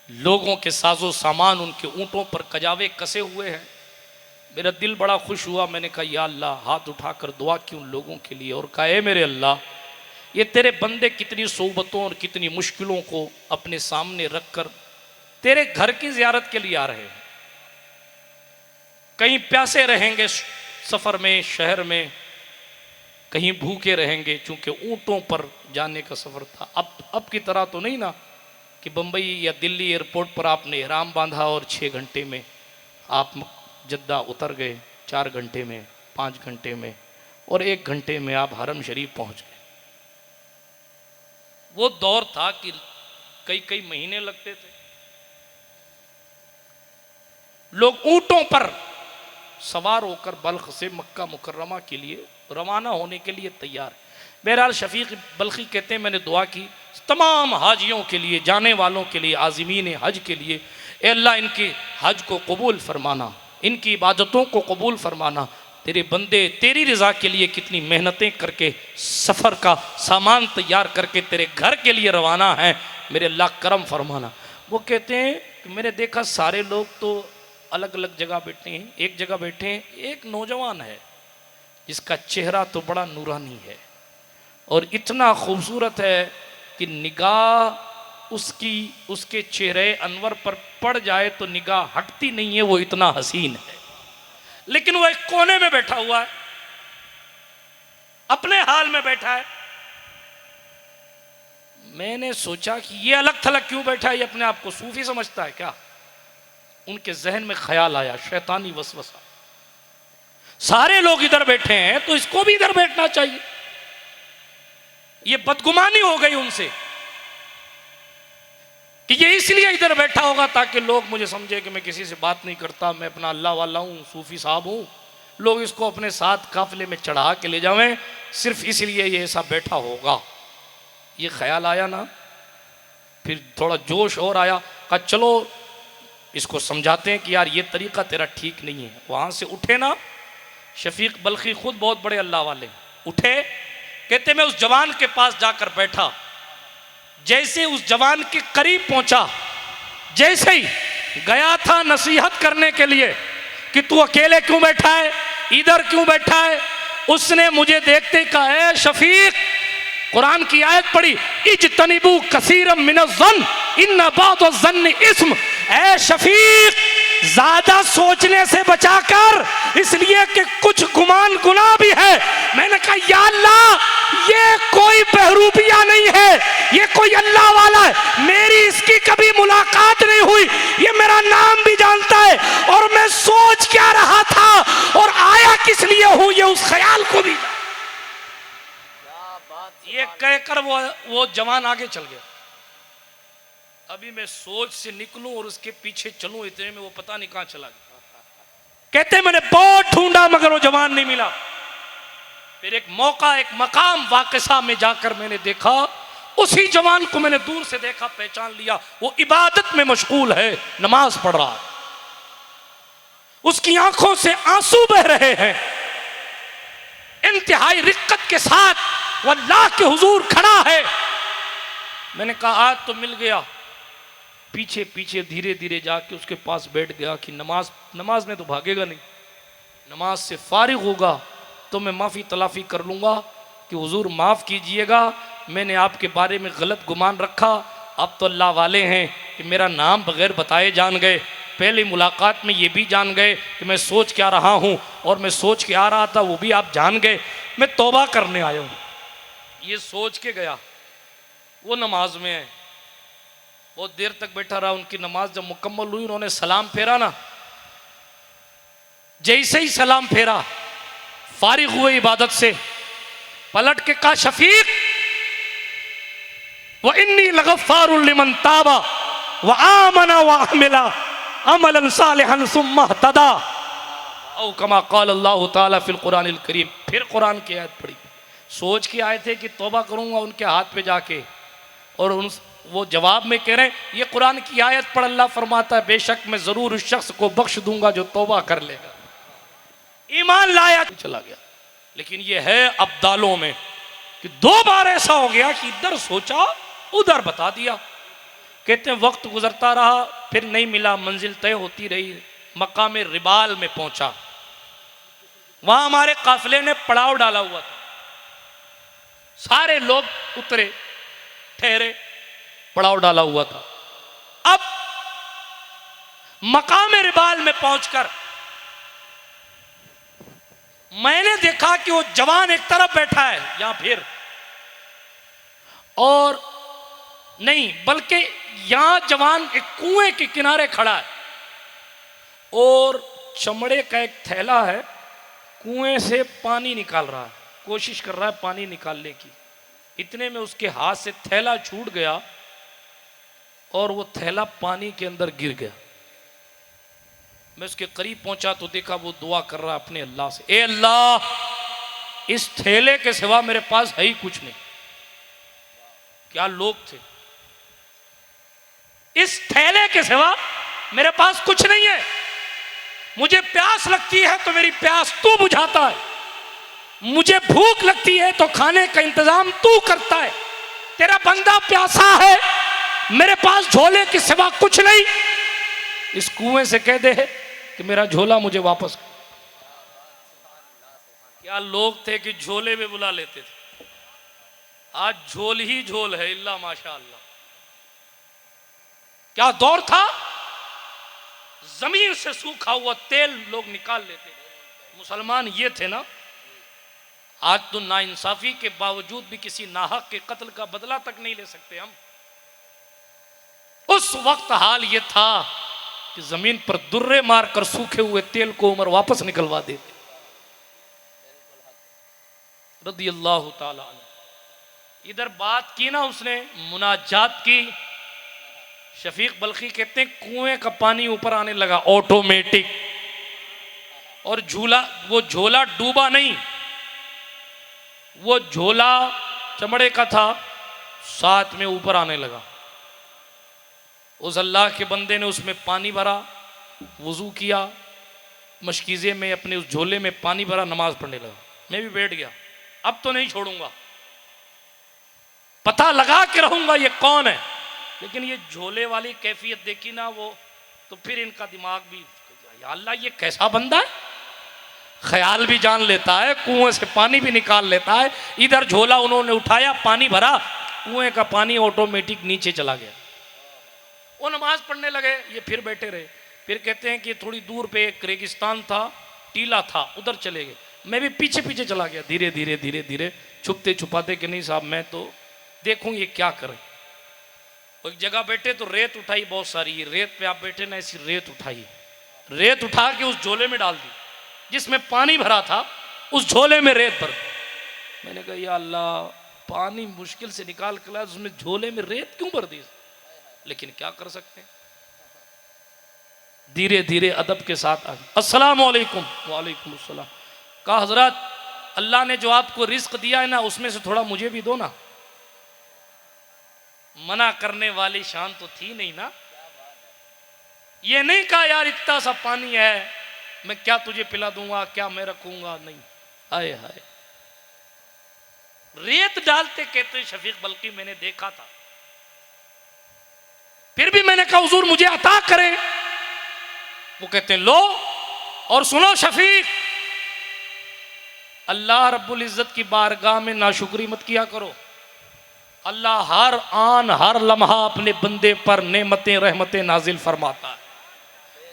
लोगों के साजो सामान उनके ऊंटों पर कजावे कसे हुए हैं। मेरा दिल बड़ा खुश हुआ। मैंने कहा या अल्लाह, हाथ उठाकर दुआ की उन लोगों के लिए और कहा ए मेरे अल्लाह, ये तेरे बंदे कितनी सोबतों और कितनी मुश्किलों को अपने सामने रखकर तेरे घर की ज़ियारत के लिए आ रहे हैं। कहीं प्यासे रहेंगे सफ़र में, शहर में, कहीं भूखे रहेंगे, चूंकि ऊँटों पर जाने का सफ़र था। अब की तरह तो नहीं ना कि बम्बई या दिल्ली एयरपोर्ट पर आपने इहराम बांधा और 6 घंटे में आप जद्दा उतर गए, 4 घंटे में, 5 घंटे में, और 1 घंटे में आप हरम शरीफ पहुंच गए। वो दौर था कि कई कई महीने लगते थे। लोग ऊंटों पर सवार होकर बल्ख से मक्का मुकर्रमा के लिए रवाना होने के लिए तैयार। बहरहाल शफीक बल्खी कहते हैं मैंने दुआ की तमाम हाजियों के लिए, जाने वालों के लिए, आज़मीन हज के लिए, ए अल्लाह इनके हज को कबूल फरमाना, इनकी इबादतों को कबूल फरमाना। तेरे बंदे तेरी रज़ा के लिए कितनी मेहनतें करके सफ़र का सामान तैयार करके तेरे घर के लिए रवाना है, मेरे अल्लाह करम फरमाना। वो कहते हैं कि मैंने देखा सारे लोग तो अलग अलग जगह बैठे हैं, एक जगह बैठे हैं, एक नौजवान है जिसका चेहरा तो बड़ा नूरानी है और इतना खूबसूरत है कि निगाह उसके चेहरे अनवर पर पड़ जाए तो निगाह हटती नहीं है, वो इतना हसीन है। लेकिन वो एक कोने में बैठा हुआ है, अपने हाल में बैठा है। मैंने सोचा कि ये अलग थलग क्यों बैठा है, ये अपने आप को सूफी समझता है क्या? उनके जहन में ख्याल आया, शैतानी वसवसा, सारे लोग इधर बैठे हैं तो इसको भी इधर बैठना चाहिए। ये बदगुमानी हो गई उनसे कि ये इसलिए इधर बैठा होगा ताकि लोग मुझे समझे कि मैं किसी से बात नहीं करता, मैं अपना अल्लाह वाला हूँ, सूफी साहब हूँ, लोग इसको अपने साथ काफिले में चढ़ा के ले जावें, सिर्फ इसलिए ये ऐसा बैठा होगा। ये ख्याल आया ना, फिर थोड़ा जोश और आया, कहा चलो इसको समझाते हैं कि यार ये तरीका तेरा ठीक नहीं है। वहाँ से उठे ना, शफीक बल्खी खुद बहुत बड़े अल्लाह वाले, उठे, कहते मैं उस जवान के पास जाकर बैठा, जैसे उस जवान के करीब पहुंचा, जैसे ही गया था नसीहत करने के लिए कि तू अकेले क्यों बैठा है, इधर क्यों बैठा है, उसने मुझे देखते कहा है शफीक, कुरान की आयत पढ़ी, इज्तनिबू कसीरम मिनज़्ज़न इन्न बाज़-ज़न्नि इस्म। ऐ शफीक, ज्यादा सोचने से बचाकर, इसलिए कि कुछ गुमान गुनाह भी है। मैंने कहा या अल्लाह, ये कोई बहरूपिया नहीं है, ये कोई अल्लाह वाला है, मेरी इसकी कभी मुलाकात नहीं हुई, ये मेरा नाम भी जानता है और मैं सोच क्या रहा था और आया किस लिए हूं, ये उस ख्याल को भी। ये कहकर वो जवान आगे चल गया। अभी मैं सोच से निकलूं और उसके पीछे चलूं, इतने में वो पता नहीं कहां चला गया। कहते मैंने बहुत ढूंढा मगर वो जवान नहीं मिला। फिर एक मौका, एक मकाम वाकिसा में जाकर मैंने देखा, उसी जवान को मैंने दूर से देखा, पहचान लिया, वो इबादत में मशगूल है, नमाज पढ़ रहा है, उसकी आंखों से आंसू बह रहे हैं, इंतहाई रिक्कत के साथ वो अल्लाह के हुजूर खड़ा है। मैंने कहा आज तो मिल गया। पीछे पीछे धीरे धीरे जाके उसके पास बैठ गया कि नमाज में तो भागेगा नहीं, नमाज से फारिग होगा तो मैं माफ़ी तलाफ़ी कर लूँगा कि हुजूर माफ़ कीजिएगा, मैंने आपके बारे में गलत गुमान रखा, आप तो अल्लाह वाले हैं कि मेरा नाम बग़ैर बताए जान गए, पहली मुलाकात में ये भी जान गए कि मैं सोच क्या रहा हूँ और मैं सोच के आ रहा था वो भी आप जान गए, मैं तौबा करने आया हूँ। ये सोच के गया, वो नमाज में है, बहुत देर तक बैठा रहा। उनकी नमाज जब मुकम्मल हुई, उन्होंने सलाम फेरा ना, जैसे ही सलाम फेरा, फारिग हुए इबादत से, पलट के कहा शफीक व इन्नी लगफ़ारुल लिमन ताबा व आमना व अमिला अमलन सालिहन सुम्मा इहतदा औ कमा क़ाल अल्लाह ताला फिल कुरानिल करीम। फिर कुरान की आयत पढ़ी, सोच के आए थे कि तौबा करूंगा उनके हाथ पे जाके, और वो जवाब में कह रहे हैं ये कुरान की आयत पढ़, अल्लाह फरमाता है बेशक मैं ज़रूर उस शख्स को बख्श दूंगा जो तौबा कर लेगा। ईमान लाया, चला गया। लेकिन ये है अब्दालों में कि 2 बार ऐसा हो गया कि इधर सोचा उधर बता दिया। कहते हैं वक्त गुजरता रहा, फिर नहीं मिला, मंजिल तय होती रही, मकाम रिबाल में पहुंचा, वहां हमारे काफिले ने पड़ाव डाला हुआ था। सारे लोग उतरे, ठहरे, पड़ाव डाला हुआ था। अब मकाम रिबाल में पहुंचकर मैंने देखा कि वो जवान एक तरफ बैठा है या फिर, और नहीं बल्कि यहां जवान एक कुएं के किनारे खड़ा है और चमड़े का एक थैला है, कुएं से पानी निकाल रहा है, कोशिश कर रहा है पानी निकालने की। इतने में उसके हाथ से थैला छूट गया और वो थैला पानी के अंदर गिर गया। मैं उसके करीब पहुंचा तो देखा वो दुआ कर रहा है अपने अल्लाह से, ए अल्लाह, इस थैले के सिवा मेरे पास है ही कुछ नहीं। क्या लोग थे! इस थैले के सिवा मेरे पास कुछ नहीं है, मुझे प्यास लगती है तो मेरी प्यास तू बुझाता है, मुझे भूख लगती है तो खाने का इंतजाम तू करता है, तेरा बंदा प्यासा है, मेरे पास झोले के सिवा कुछ नहीं। इस कुएं से कह दे कि मेरा झोला मुझे वापस कर। क्या लोग थे कि झोले में बुला लेते थे। आज झोल ही झोल है, इल्ला माशाअल्लाह। क्या दौर था, जमीन से सूखा हुआ तेल लोग निकाल लेते। मुसलमान ये थे ना। आज तो नाइंसाफी के बावजूद भी किसी नाहक के कत्ल का बदला तक नहीं ले सकते हम। उस वक्त हाल ये था कि जमीन पर दुर्रे मारकर सूखे हुए तेल को उमर वापस निकलवा देते। रदी अल्लाह ताला अन्हु। इधर बात की ना उसने मुनाजात की। शफीक बल्खी कहते हैं कुएं का पानी ऊपर आने लगा ऑटोमेटिक, और वो झोला डूबा नहीं, वो झोला चमड़े का था, साथ में ऊपर आने लगा। उस अल्लाह के बंदे ने उसमें पानी भरा, वुजू किया, मशकीज़े में अपने उस झोले में पानी भरा, नमाज पढ़ने लगा। मैं भी बैठ गया, अब तो नहीं छोड़ूंगा, पता लगा के रहूंगा ये कौन है। लेकिन ये झोले वाली कैफियत देखी ना वो, तो फिर इनका दिमाग भी, या अल्लाह ये कैसा बंदा है, ख्याल भी जान लेता है, कुएं से पानी भी निकाल लेता है। इधर झोला उन्होंने उठाया, पानी भरा, कुएं का पानी ऑटोमेटिक नीचे चला गया। वो नमाज पढ़ने लगे, ये फिर बैठे रहे। फिर कहते हैं कि थोड़ी दूर पे एक रेगिस्तान था, टीला था, उधर चले गए। मैं भी पीछे पीछे चला गया, धीरे धीरे धीरे धीरे, छुपते छुपाते कि नहीं साहब मैं तो देखूं ये क्या करें। एक जगह बैठे तो रेत उठाई बहुत सारी, रेत पे आप बैठे ना, ऐसी रेत उठाई, रेत उठा के उस झोले में डाल दी जिसमें पानी भरा था, उस झोले में रेत भर दी। मैंने कहा या अल्लाह, पानी मुश्किल से निकाल कर लाया, उसमें झोले में रेत क्यों भर दी। लेकिन क्या कर सकते हैं, धीरे धीरे अदब के साथ आ गए। अस्सलाम वालेकुम। वालेकुम अस्सलाम। कहा हजरत, अल्लाह ने जो आपको रिस्क दिया है ना, उसमें से थोड़ा मुझे भी दो ना। मना करने वाली शान तो थी नहीं ना। ये नहीं कहा यार इतना सा पानी है, मैं क्या तुझे पिला दूंगा, क्या मैं रखूंगा, नहीं। आए हाय, रेत डालते कहते शफीक बल्कि मैंने देखा था। फिर भी मैंने कहा हुजूर मुझे अता करें। वो कहते हैं लो और सुनो शफीक, अल्लाह रब्बुल इज्जत की बारगाह में नाशुक्री मत किया करो। अल्लाह हर आन हर लम्हा अपने बंदे पर नेमतें रहमतें नाजिल फरमाता है।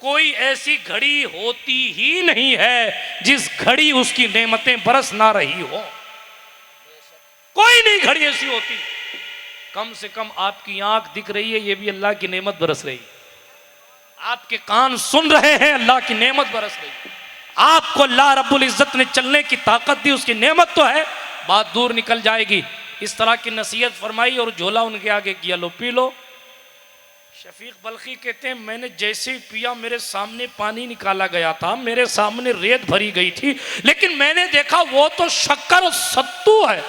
कोई ऐसी घड़ी होती ही नहीं है जिस घड़ी उसकी नेमतें बरस ना रही हो। कोई नहीं घड़ी ऐसी होती। कम से कम आपकी आंख दिख रही है, ये भी अल्लाह की नेमत बरस रही है। आपके कान सुन रहे हैं, अल्लाह की नेमत बरस रही है। आपको अल्लाह रब्बुल इज्जत ने चलने की ताकत दी, उसकी नेमत तो है, बात दूर निकल जाएगी। इस तरह की नसीहत फरमाई और झोला उनके आगे किया, लो पी लो। शफीक बल्खी कहते हैं मैंने जैसे ही पिया, मेरे सामने पानी निकाला गया था, मेरे सामने रेत भरी गई थी, लेकिन मैंने देखा वो तो शक्कर और सत्तू है,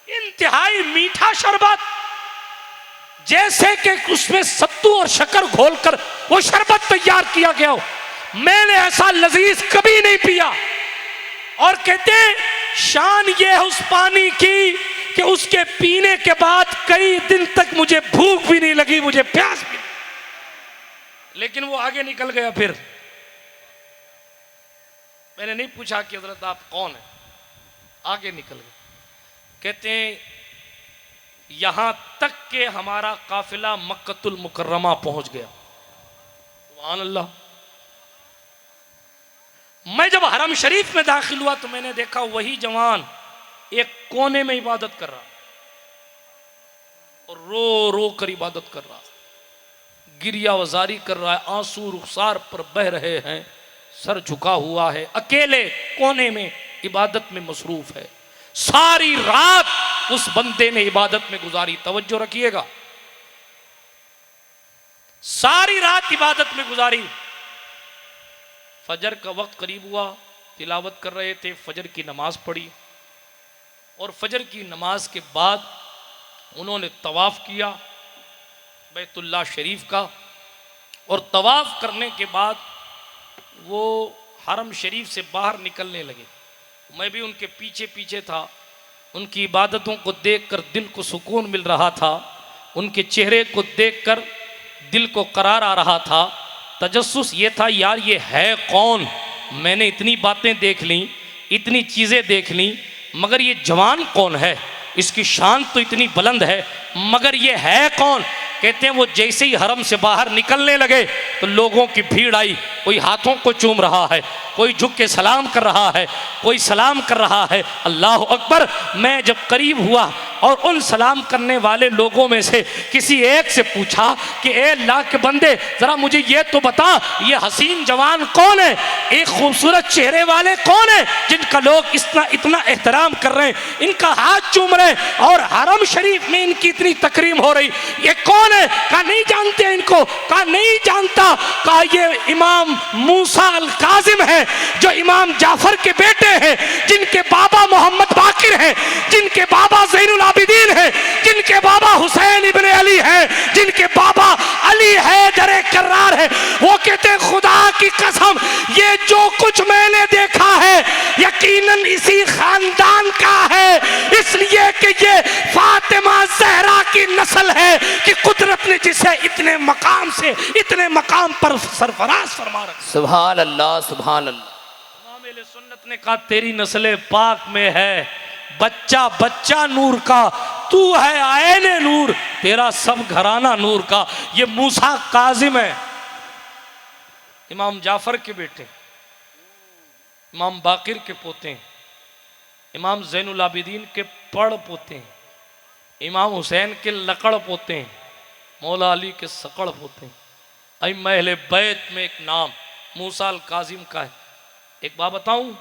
इंतहाई मीठा शरबत, जैसे कि उसमें सत्तू और शक्कर घोलकर वो शरबत तैयार किया गया हो। मैंने ऐसा लजीज कभी नहीं पिया। और कहते हैं शान ये है उस पानी की कि उसके पीने के बाद कई दिन तक मुझे भूख भी नहीं लगी, मुझे प्यास भी नहीं। लेकिन वो आगे निकल गया। फिर मैंने नहीं पूछा कि हजरत आप कौन है, आगे निकल गए। कहते हैं यहां तक के हमारा काफिला मक्कतुल मुकर्रमा पहुंच गया। सुभान अल्लाह। मैं जब हरम शरीफ में दाखिल हुआ तो मैंने देखा वही जवान एक कोने में इबादत कर रहा और रो रो कर इबादत कर रहा, गिरिया वजारी कर रहा है, आंसू रुखसार पर बह रहे हैं, सर झुका हुआ है, अकेले कोने में इबादत में मसरूफ है। सारी रात उस बंदे ने इबादत में गुजारी। तवज्जो रखिएगा, सारी रात इबादत में गुजारी। फजर का वक्त करीब हुआ, तिलावत कर रहे थे, फजर की नमाज पढ़ी और फजर की नमाज के बाद उन्होंने तवाफ किया बैतुल्लाह शरीफ का, और तवाफ करने के बाद वो हरम शरीफ से बाहर निकलने लगे। मैं भी उनके पीछे पीछे था। उनकी इबादतों को देखकर दिल को सुकून मिल रहा था, उनके चेहरे को देखकर दिल को करार आ रहा था। तजस्सुस ये था यार ये है कौन। मैंने इतनी बातें देख ली, इतनी चीज़ें देख ली, मगर ये जवान कौन है, इसकी शान तो इतनी बुलंद है, मगर ये है कौन। कहते हैं वो जैसे ही हरम से बाहर निकलने लगे तो लोगों की भीड़ आई। कोई हाथों को चूम रहा है, कोई झुक के सलाम कर रहा है, कोई सलाम कर रहा है। अल्लाह अकबर। मैं जब करीब हुआ और उन सलाम करने वाले लोगों में से किसी एक से पूछा कि ए अल्लाह के बंदे जरा मुझे ये तो बता, ये हसीन जवान कौन है, एक खूबसूरत चेहरे वाले कौन है जिनका लोग इतना एहतराम कर रहे हैं, इनका हाथ चूम रहे हैं और हरम शरीफ में इनकी इतनी तकरीम हो रही, ये कौन है। कहा नहीं जानते इनको। कहा नहीं जानता। कहा ये इमाम मूसा अल काजिम है, जो इमाम जाफर के बेटे हैं, जिनके बाबा मोहम्मद बाकिर हैं, जिनके बाबा ज़ैनुल आबिदीन हैं, जिनके बाबा हुसैन इब्ने अली हैं, जिनके बाबा अली हैदर कर्रार है। वो कहते हैं खुदा की कसम ये जो कुछ मैंने देखा है यकीनन इसी खानदान का है, इसलिए कि ये फातिमा ज़हरा की नस्ल है कि कुदरत ने जिसे इतने मकाम से इतने मकाम पर सरफराज फरमा रखा। सुभान अल्लाह, सुभान अल्लाह। इमाम अहले सुन्नत ने कहा तेरी नस्ल पाक में है बच्चा बच्चा नूर का, तू है आयने नूर, तेरा सब घराना नूर का। ये मूसा काजिम है, इमाम जाफर के बेटे, इमाम बाकिर के पोते, इमाम ज़ैनुल आबिदीन के पड़ पोते, इमाम हुसैन के लकड़ पोते, मौला अली के सकड़ पोते। अहले बैत में एक नाम मूसा अल काजिम का है। एक बात बताऊं,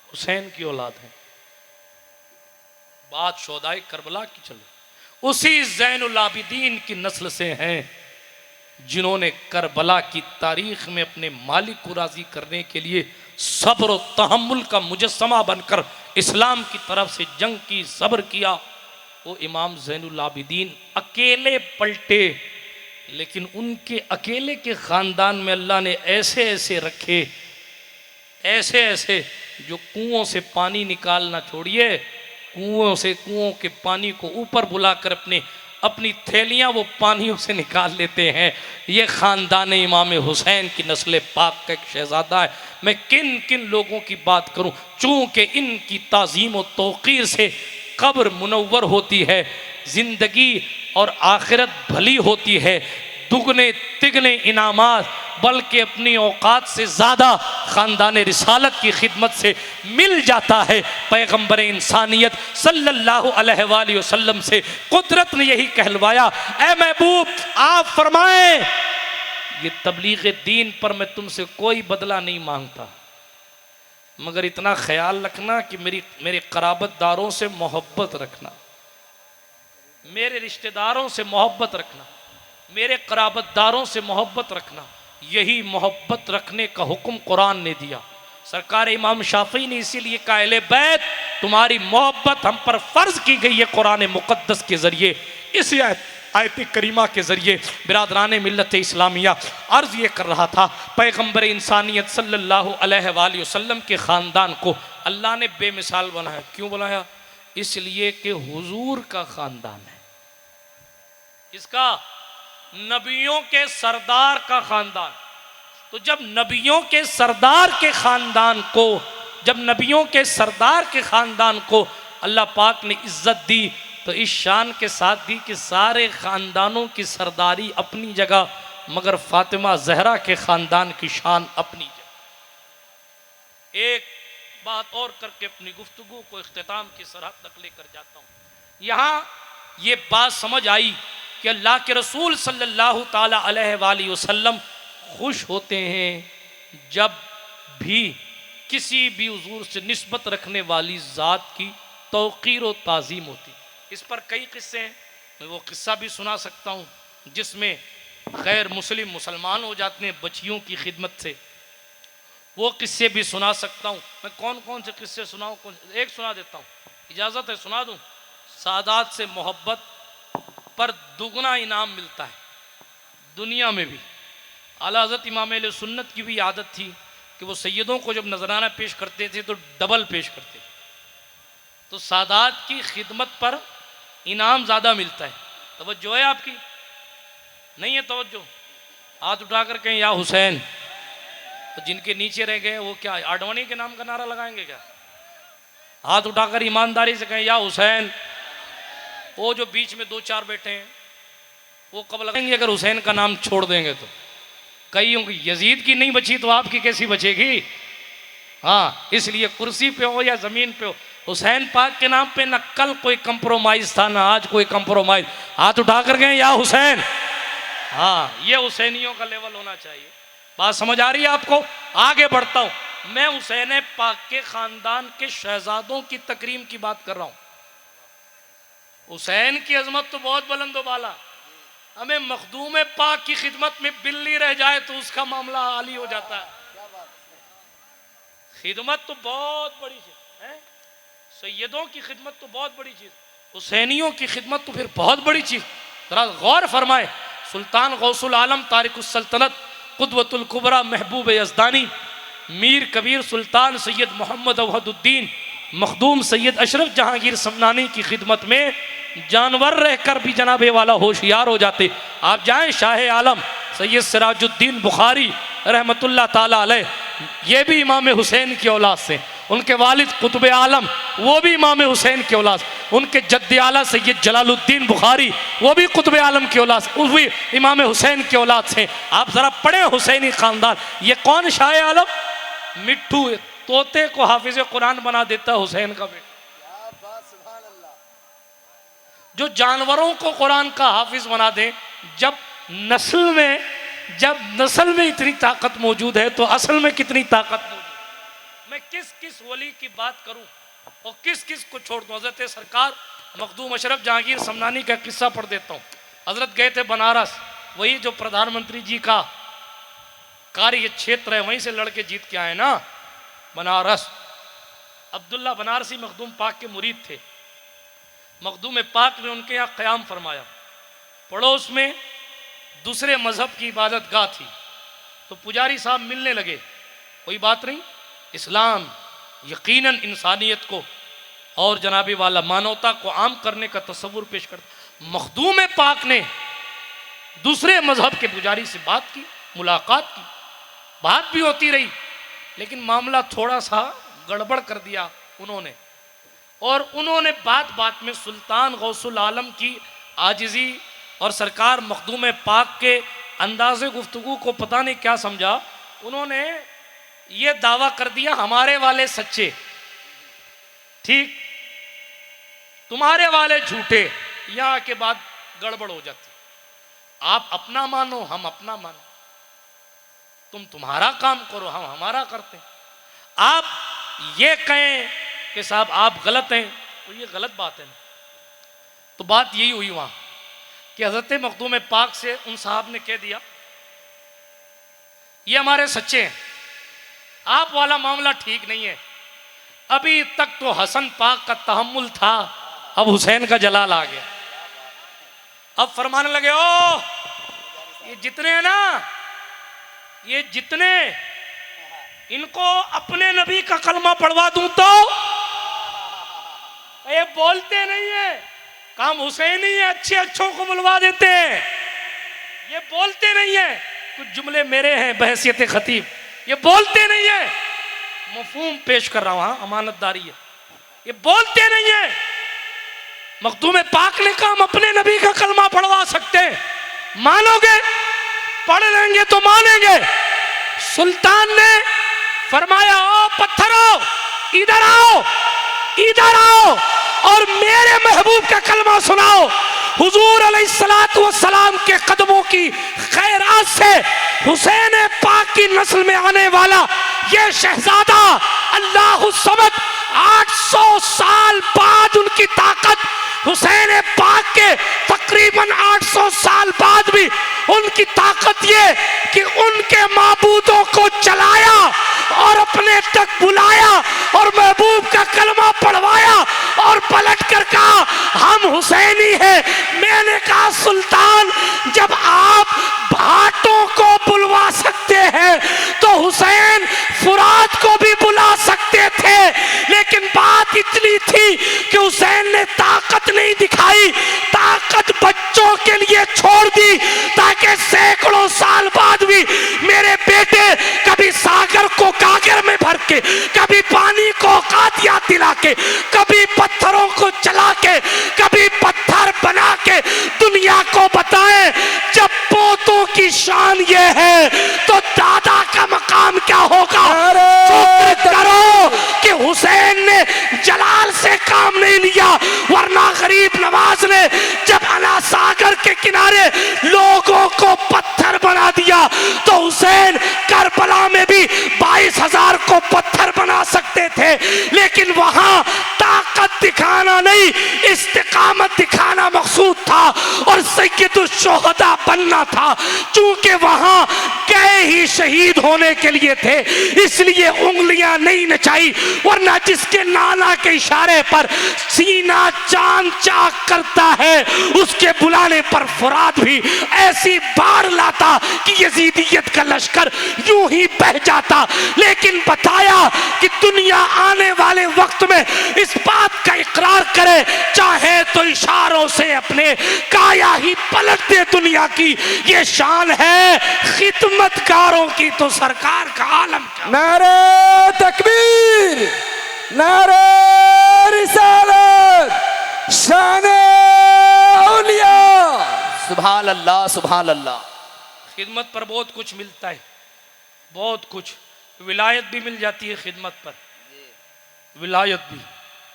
हुसैन की औलाद है। बात शोदाई करबला की चले, उसी ज़ैनुल आबिदीन की नस्ल से हैं जिन्होंने करबला की तारीख में अपने मालिक को राजी करने के लिए सब्र और तहम्मुल का मुजस्समा बनकर इस्लाम की तरफ से जंग की, सब्र किया। वो इमाम ज़ैनुल आबिदीन अकेले पलटे, लेकिन उनके अकेले के ख़ानदान में अल्लाह ने ऐसे ऐसे रखे, ऐसे ऐसे जो कुओं से पानी निकालना छोड़िए, कुओं के पानी को ऊपर बुलाकर अपनी थैलियां वो पानियों से निकाल लेते हैं। ये ख़ानदान इमाम हुसैन की नस्ल पाक का एक शहज़ादा है। मैं किन किन लोगों की बात करूं, चूँकि इनकी ताज़ीम और तौक़ीर से कब्र मुनव्वर होती है, ज़िंदगी और आखिरत भली होती है, दुगने तिगने इनामात बल्कि अपनी औकात से ज़्यादा ख़ानदान रिसालत की खिदमत से मिल जाता है। पैगम्बर इंसानियत सल्लल्लाहु अलैहि वसल्लम से कुदरत ने यही कहलवाया, ऐ महबूब आप फरमाएं ये तबलीग दीन पर मैं तुमसे कोई बदला नहीं मांगता, मगर इतना ख्याल रखना कि मेरे क़राबतदारों से मोहब्बत रखना, मेरे रिश्तेदारों से मोहब्बत रखना, मेरे क़राबतदारों से मोहब्बत रखना। यही मोहब्बत रखने का हुक्म कुरान ने दिया। सरकार इमाम शाफी ने इसीलिए कहा अहले बैत तुम्हारी मोहब्बत हम पर फ़र्ज की गई है कुरान मुक़द्दस के ज़रिए। इस आयत करीमा के ज़रिए बिरादरान मिल्लत इस्लामिया अर्ज़ ये कर रहा था, पैगम्बर इंसानियत सल्लल्लाहु अलैहि वसल्लम के ख़ानदान को अल्लाह ने बेमिसाल बनाया। क्यों बनाया? इसलिए कि हुजूर का ख़ानदान है। इसका नबियों के सरदार का ख़ानदान। तो जब नबियों के सरदार के ख़ानदान को अल्लाह पाक ने इज्जत दी तो इस शान के साथ दी कि सारे ख़ानदानों की सरदारी अपनी जगह, मगर फातिमा जहरा के ख़ानदान की शान अपनी जगह। एक बात और करके अपनी गुफ्तगू को इख्तिताम की सरहद तक लेकर जाता हूँ। यहाँ ये बात समझ आई कि अल्लाह के रसूल सल्लल्लाहु ताला अलैहि वसल्लम खुश होते हैं जब भी किसी भी हुजूर से निस्बत रखने वाली ज़ात की तौक़ीर व ताज़ीम होती। इस पर कई किस्से हैं, मैं वो किस्सा भी सुना सकता हूँ जिसमें गैर मुस्लिम मुसलमान हो जाते हैं बच्चियों की खिदमत से, वो किस्से भी सुना सकता हूँ। मैं कौन कौन से किस्से सुनाऊँ, एक सुना देता हूँ, इजाज़त है सुना दूँ। सादात से मोहब्बत पर दुगना इनाम मिलता है दुनिया में भी। आला हज़रत इमाम अहले सुन्नत की भी आदत थी कि वो सैयदों को जब नजराना पेश करते थे तो डबल पेश करते, तो सादात की खिदमत पर इनाम ज़्यादा मिलता है। तवज्जो है आपकी? नहीं है तवज्जो? हाथ उठा कर कहें या हुसैन। तो जिनके नीचे रह गए वो क्या आडवाणी के नाम का नारा लगाएंगे क्या? हाथ उठाकर ईमानदारी से कहें या हुसैन। वो जो बीच में दो चार बैठे हैं वो कब लगाएंगे अगर हुसैन का नाम छोड़ देंगे तो? कईयों की यजीद की नहीं बची तो आपकी कैसी बचेगी? हाँ, इसलिए कुर्सी पे हो या ज़मीन पे हो, हुसैन पाक के नाम पे न कल कोई कंप्रोमाइज़ था ना आज कोई कंप्रोमाइज़। हाथ उठा कर गए या हुसैन। हाँ, ये हुसैनियों का लेवल होना चाहिए। बात समझ आ रही है आपको? आगे बढ़ता हूँ। मैं हुसैन पाक के ख़ानदान के शहजादों की तकरीम की बात कर रहा हूँ। हुसैन की अजमत तो बहुत बुलंद वाला, हमें मखदूम पाक की खिदमत में बिल्ली रह जाए तो उसका मामला आली हो जाता है। खिदमत तो बहुत बड़ी चीज है, सैयदों की खिदमत तो बहुत बड़ी चीज, हुसैनियों की खिदमत तो फिर बहुत बड़ी चीज। जरा गौर फरमाए, सुल्तान गौसुल आलम तारिकुस सल्तनत कुदवतुल कुबरा महबूब यज़दानी मीर कबीर सुल्तान सैयद मोहम्मद अवहदुद्दीन मखदूम सैयद अशरफ जहांगीर समनानी की खिदमत में जानवर रहकर भी जनाबे वाला होशियार हो जाते। आप जाएं शाह आलम सैयद सिराजुद्दीन बुखारी रहमतुल्लाह ताला अलैह, ये भी इमाम हुसैन की औलाद से, उनके वालिद कुतुब आलम वो भी इमाम हुसैन की औलाद, उनके जद्द आला सैयद जलालुद्दीन बुखारी वो भी कुतुब आलम की औलाद, वो भी इमाम हुसैन की औलाद से। आप ज़रा पढ़े हुसैनी ख़ानदान। ये कौन शाह आलम? मिट्ठू तोते को हाफिज कुरान बना देता हुसैन का बेटा, जो जानवरों को कुरान का हाफिज बना दे। जब नस्ल में इतनी ताकत मौजूद है तो असल में कितनी ताकत मौजूद। मैं किस किस वली की बात करूं और किस किस को छोड़ दूं। हजरत सरकार मखदूम अशरफ जहांगीर समनानी का किस्सा पढ़ देता हूं। हजरत गए थे बनारस, वही जो प्रधानमंत्री जी का कार्य क्षेत्र है वहीं से लड़के जीत के आए ना बनारस। अब्दुल्ला बनारसी मखदूम पाक के मुरीद थे। मखदूम पाक ने उनके यहाँ क़याम फरमाया। पड़ोस में दूसरे मज़हब की इबादत गाह थी, तो पुजारी साहब मिलने लगे। कोई बात नहीं, इस्लाम यकीनन इंसानियत को और जनाबी वाला मानवता को आम करने का तस्वुर पेश करता। मखदूम पाक ने दूसरे मज़हब के पुजारी से बात की, मुलाकात की, बात भी होती रही, लेकिन मामला थोड़ा सा गड़बड़ कर दिया उन्होंने। और उन्होंने बात बात में सुल्तान गौसुल आलम की आजिज़ी और सरकार मखदूम पाक के अंदाज़े गुफ्तगू को पता नहीं क्या समझा, उन्होंने ये दावा कर दिया हमारे वाले सच्चे, ठीक तुम्हारे वाले झूठे। यहाँ के बाद गड़बड़ हो जाती। आप अपना मानो, हम अपना मानो, तुम तुम्हारा काम करो, हम हमारा करते हैं। आप ये कहें कि साहब आप गलत हैं तो ये गलत बात है ना। तो बात यही हुई वहाँ कि हज़रत मखदूम पाक से उन साहब ने कह दिया ये हमारे सच्चे हैं, आप वाला मामला ठीक नहीं है। अभी तक तो हसन पाक का तहम्मुल था, अब हुसैन का जलाल आ गया। अब फरमाने लगे ओ ये जितने हैं ना, ये जितने, इनको अपने नबी का कलमा पढ़वा दूं तो ये बोलते नहीं है, काम हुसैनी है, अच्छे अच्छों को बुलवा देते हैं, ये बोलते नहीं है। कुछ जुमले मेरे हैं बहैसियत खतीब, ये बोलते नहीं है। मफहूम पेश कर रहा हूं, हाँ अमानतदारी है। ये बोलते नहीं है। मखदूम पाक ने कहा हम अपने नबी का कलमा पढ़वा सकते हैं, मानोगे? पढ़ लेंगे तो मानेंगे। सुल्तान ने फरमाया ओ पत्थरों इधर आओ, इधर आओ और मेरे महबूब का कलमा सुनाओ। हुजूर अलैहिस्सलातु वस्सलाम के कदमों की खैरात से हुसैन पाक की नस्ल में आने वाला ये शहजादा अल्लाहु समद 800 साल बाद उनकी ताकत, हुसैन पाक के तकरीबन 800 साल बाद भी उनकी ताकत ये कि उनके माबूदों को चलाया और अपने तक बुलाया और महबूब का कलमा पढ़वाया और पलट कर कहा हम हुसैनी हैं। मैंने कहा सुल्तान जब आप भाटों को बुलवा सकते हैं तो हुसैन फुरात को भी बुला सकते थे, लेकिन बात इतनी थी कि हुसैन ने ताकत नहीं दिखाई, ताकत बच्चों के लिए छोड़ दी ताकि सैकड़ों साल बाद भी मेरे बेटे कभी सागर को गागर में भर के, कभी पानी को औकात याद दिला के, कभी पत्थरों को चला के, कभी पत्थर बना के दुनिया को बताएं। जब पोतों की शान ये है तो दादा का मकाम क्या होगा? शुक्र करो कि हुसैन ने जलाल से काम नहीं लिया, वरना गरीब नवाज ने जब अना सागर के किनारे लोगों को पत्थर बना दिया तो हुसैन करबला में भी 22,000 को पत्थर बना सकते थे, लेकिन वहां ताकत दिखाना नहीं इस्तिकामत दिखाना मकसूद था और सैयदुल शुहदा बनना था। चूंकि वहां गए ही शहीद होने के लिए थे इसलिए उंगलियां नहीं नचाई, वरना जिसके नाना के इशारे पर सीना चांद चाक करता है उसके बुलाने पर फुरात भी ऐसी बाढ़ लाता कि यजीदियत का लश्कर यूं ही बह जाता। लेकिन बताया कि दुनिया आने वाले वक्त में इस बात का इकरार करे, चाहे तो इशारों से अपने काया ही पलट दे दुनिया की, ये शान है खिदमतकारों की तो सरकार का आलम क्या। नारे तकबीर, नारे रिसालत, शान औलिया। सुभान अल्लाह, सुभान अल्लाह। खिदमत पर बहुत कुछ मिलता है, बहुत कुछ, विलायत भी मिल जाती है खिदमत पर, विलायत भी।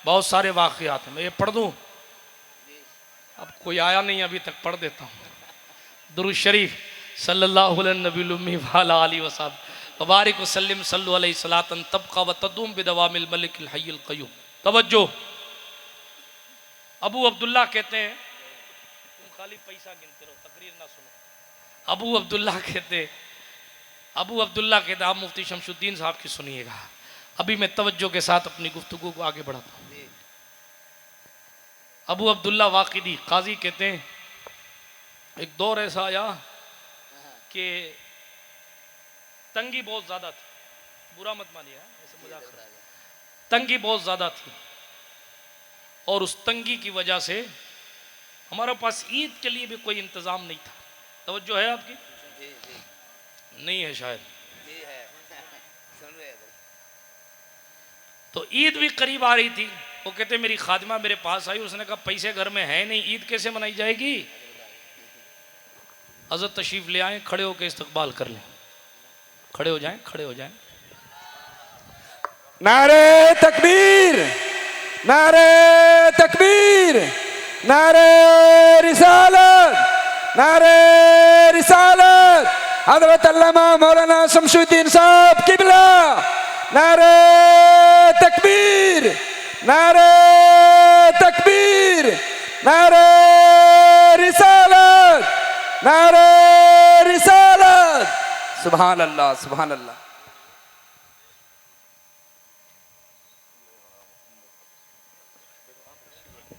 बहुत सारे वाक़यात हैं, मैं ये पढ़ दूँ? अब कोई आया नहीं अभी तक, पढ़ देता हूँ। दुरूद शरीफ सल्लल्लाहु अलैहि नबी वाला आलि वसहब वबारिक वसल्लिम सल्लु अलैहि सलातन तबका व तदूम बिदवामिल मलिकिल हय्यिल क़य्यूम। तवज्जो, अबू अब्दुल्ला कहते हैं, तुम खाली पैसा गिनते रहो, तकरीर ना सुनो। अबू अब्दुल्ला कहते आप मुफ्ती शमशुद्दीन साहब की सुनिएगा। अभी मैं तवज्जो के साथ अपनी गुफ्तगू को आगे बढ़ाता हूँ। अबू अब्दुल्ला वाक़िदी काजी कहते हैं एक दौर ऐसा आया कि तंगी बहुत ज़्यादा थी, बुरा मत मानिए, ऐसे मजाक, तंगी बहुत ज़्यादा थी और उस तंगी की वजह से हमारे पास ईद के लिए भी कोई इंतज़ाम नहीं था। तवज्जो है आपकी? नहीं है शायद। तो ईद भी करीब आ रही थी, वो कहते मेरी खादिमा मेरे पास आई, उसने कहा पैसे घर में है नहीं, ईद कैसे मनाई जाएगी? हज़रत तशरीफ ले आए, खड़े होकर इस्तकबाल कर लें, खड़े हो जाएं, खड़े हो जाएं। नारे तकबीर, नारे तकबीर, नारे रिसालत, नारे रिसालत। हज़रत अल्लामा मौलाना शमशुद्दीन साहब किबला। नारे तकबीर, नारे तकबीर, नारे रिसालत, नारे रिसालत। सुभान अल्लाह, सुभान अल्लाह।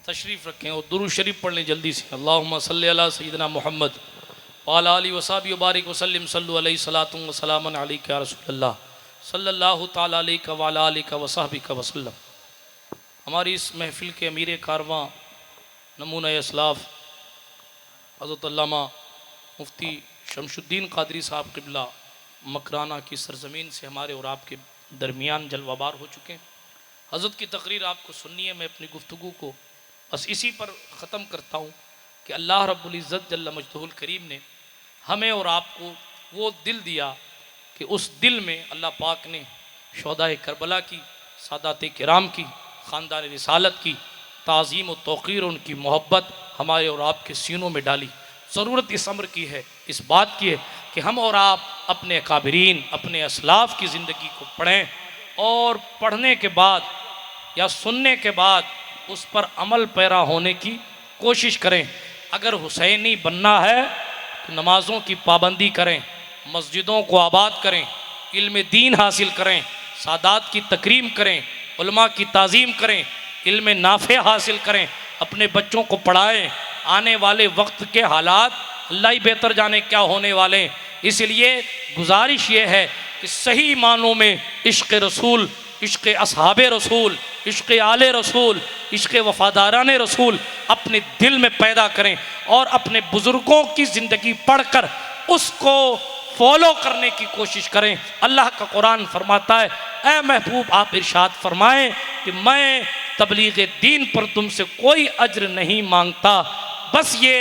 तशरीफ रखें और दुरूद शरीफ पढ़ लें जल्दी से। अल्लाहुम्मा सल्ली अला सय्यिदना मुहम्मद व अला आलिहि व सहबिहि व बारिक व सल्लिम सल्लु अलैहि सलातुन व सलामुन अलैका या रसूलल्लाह सल्लल्लाहु तआला अलैका व अला आलिका व सहबिका व सल्लम। हमारी इस महफिल के अमीर कारवां नमूना असलाफ हज़रत अल्लामा मुफ्ती शमशुद्दीन कादरी साहब क़िबला मकराना की सरज़मीन से हमारे और आपके दरमियान जलवाबार हो चुके हैं। हज़रत की तकरीर आपको सुननी है, मैं अपनी गुफ्तगू को बस इसी पर ख़त्म करता हूँ कि अल्लाह रब्बुल इज़्ज़त जल्ल मजदहुल करीम ने हमें और आपको वो दिल दिया कि उस दिल में अल्लाह पाक ने शोहदाए करबला की, सादात किराम की, ख़ानदान रिसालत की ताज़ीम व तौक़ीर, उनकी मोहब्बत हमारे और आपके सीनों में डाली। ज़रूरत इस अम्र की है, इस बात की है कि हम और आप अपने अकाबिरीन, अपने असलाफ़ की ज़िंदगी को पढ़ें और पढ़ने के बाद या सुनने के बाद उस पर अमल पैरा होने की कोशिश करें। अगर हुसैनी बनना है तो नमाज़ों की पाबंदी करें, मस्जिदों को आबाद करें, इल्म दीन हासिल करें, सादात की तकरीम करें, उलमा की ताज़ीम करें, इल्म नाफ़े हासिल करें, अपने बच्चों को पढ़ाएं। आने वाले वक्त के हालात अल्लाह ही बेहतर जाने क्या होने वाले हैं। इसलिए गुजारिश ये है कि सही मानों में इश्क़ रसूल, इश्क़ असहाबे रसूल, इश्क़ आले रसूल, इश्क़ वफ़ादाराने रसूल अपने दिल में पैदा करें और अपने बुज़ुर्गों की ज़िंदगी पढ़कर उसको फॉलो करने की कोशिश करें। अल्लाह का कुरान फरमाता है, ऐ महबूब आप इरशाद फरमाएं कि मैं तबलीग दीन पर तुमसे कोई अज्र नहीं मांगता, बस ये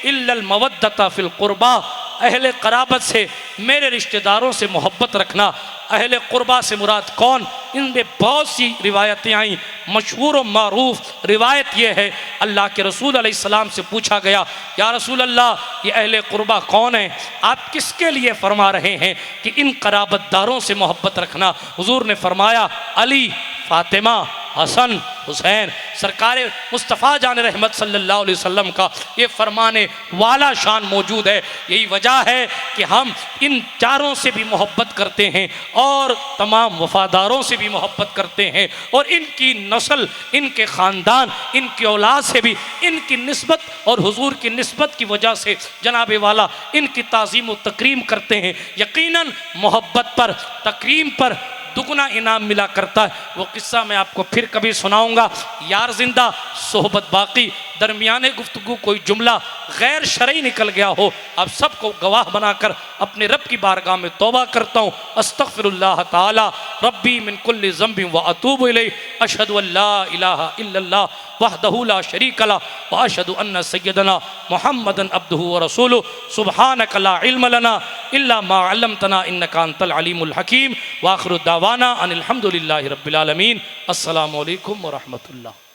इल्लल मवद्दता फिल कुर्बा, अहले क़राबत से, मेरे रिश्तेदारों से मोहब्बत रखना। अहले कुर्बा से मुराद कौन? इनमें बहुत सी रिवायतें आई। मशहूर व मारूफ रिवायत ये है, अल्लाह के रसूल अलैहिस्सलाम से पूछा गया, या रसूल अल्लाह, ये अहले कुर्बा कौन है? आप किसके लिए फरमा रहे हैं कि इन क़राबतदारों से मोहब्बत रखना? हुजूर ने फरमाया, अली, फ़ातिमा, हसन, हुसैन। सरकार मुस्तफ़ा जान रहमत सल्लल्लाहु अलैहि वसल्लम का ये फरमाने वाला शान मौजूद है। यही वजह है कि हम इन चारों से भी मोहब्बत करते हैं और तमाम वफ़ादारों से भी मोहब्बत करते हैं और इनकी नस्ल, इनके ख़ानदान, इनकी औलाद से भी इनकी निस्बत और हुजूर की निस्बत की वजह से जनाब वाला इनकी ताज़ीम व तकरीम करते हैं। यकीनन मोहब्बत पर, तकरीम पर दुगना इनाम मिला करता है। वो किस्सा मैं आपको फिर कभी सुनाऊंगा। यार जिंदा, सोहबत बाकी, दरमियाने गुफ्तगू कोई जुमला गैर शरई निकल गया हो, आप सबको गवाह बनाकर अपने रब की बारगाह में तौबा करता हूँ। अस्तग़फिरुल्लाह ताला रब्बी मिन कुल्लि ज़ंबिन व अतूबु इलैहि, अशहदु अल्ला इलाहा इल्लल्लाह वहदहु ला शरीक लह व अशहदु अन्न सय्यदना मुहम्मदन अब्दुहु व रसूलुहु, सुब्हानक ला इल्म लना इल्ला मा अल्लमतना इन्नका अंतल अलीमुल हकीम। व आखिरु दावाना अनिल हम्दुलिल्लाहि रब्बिल आलमीन। अस्सलामु अलैकुम व रहमतुल्लाह।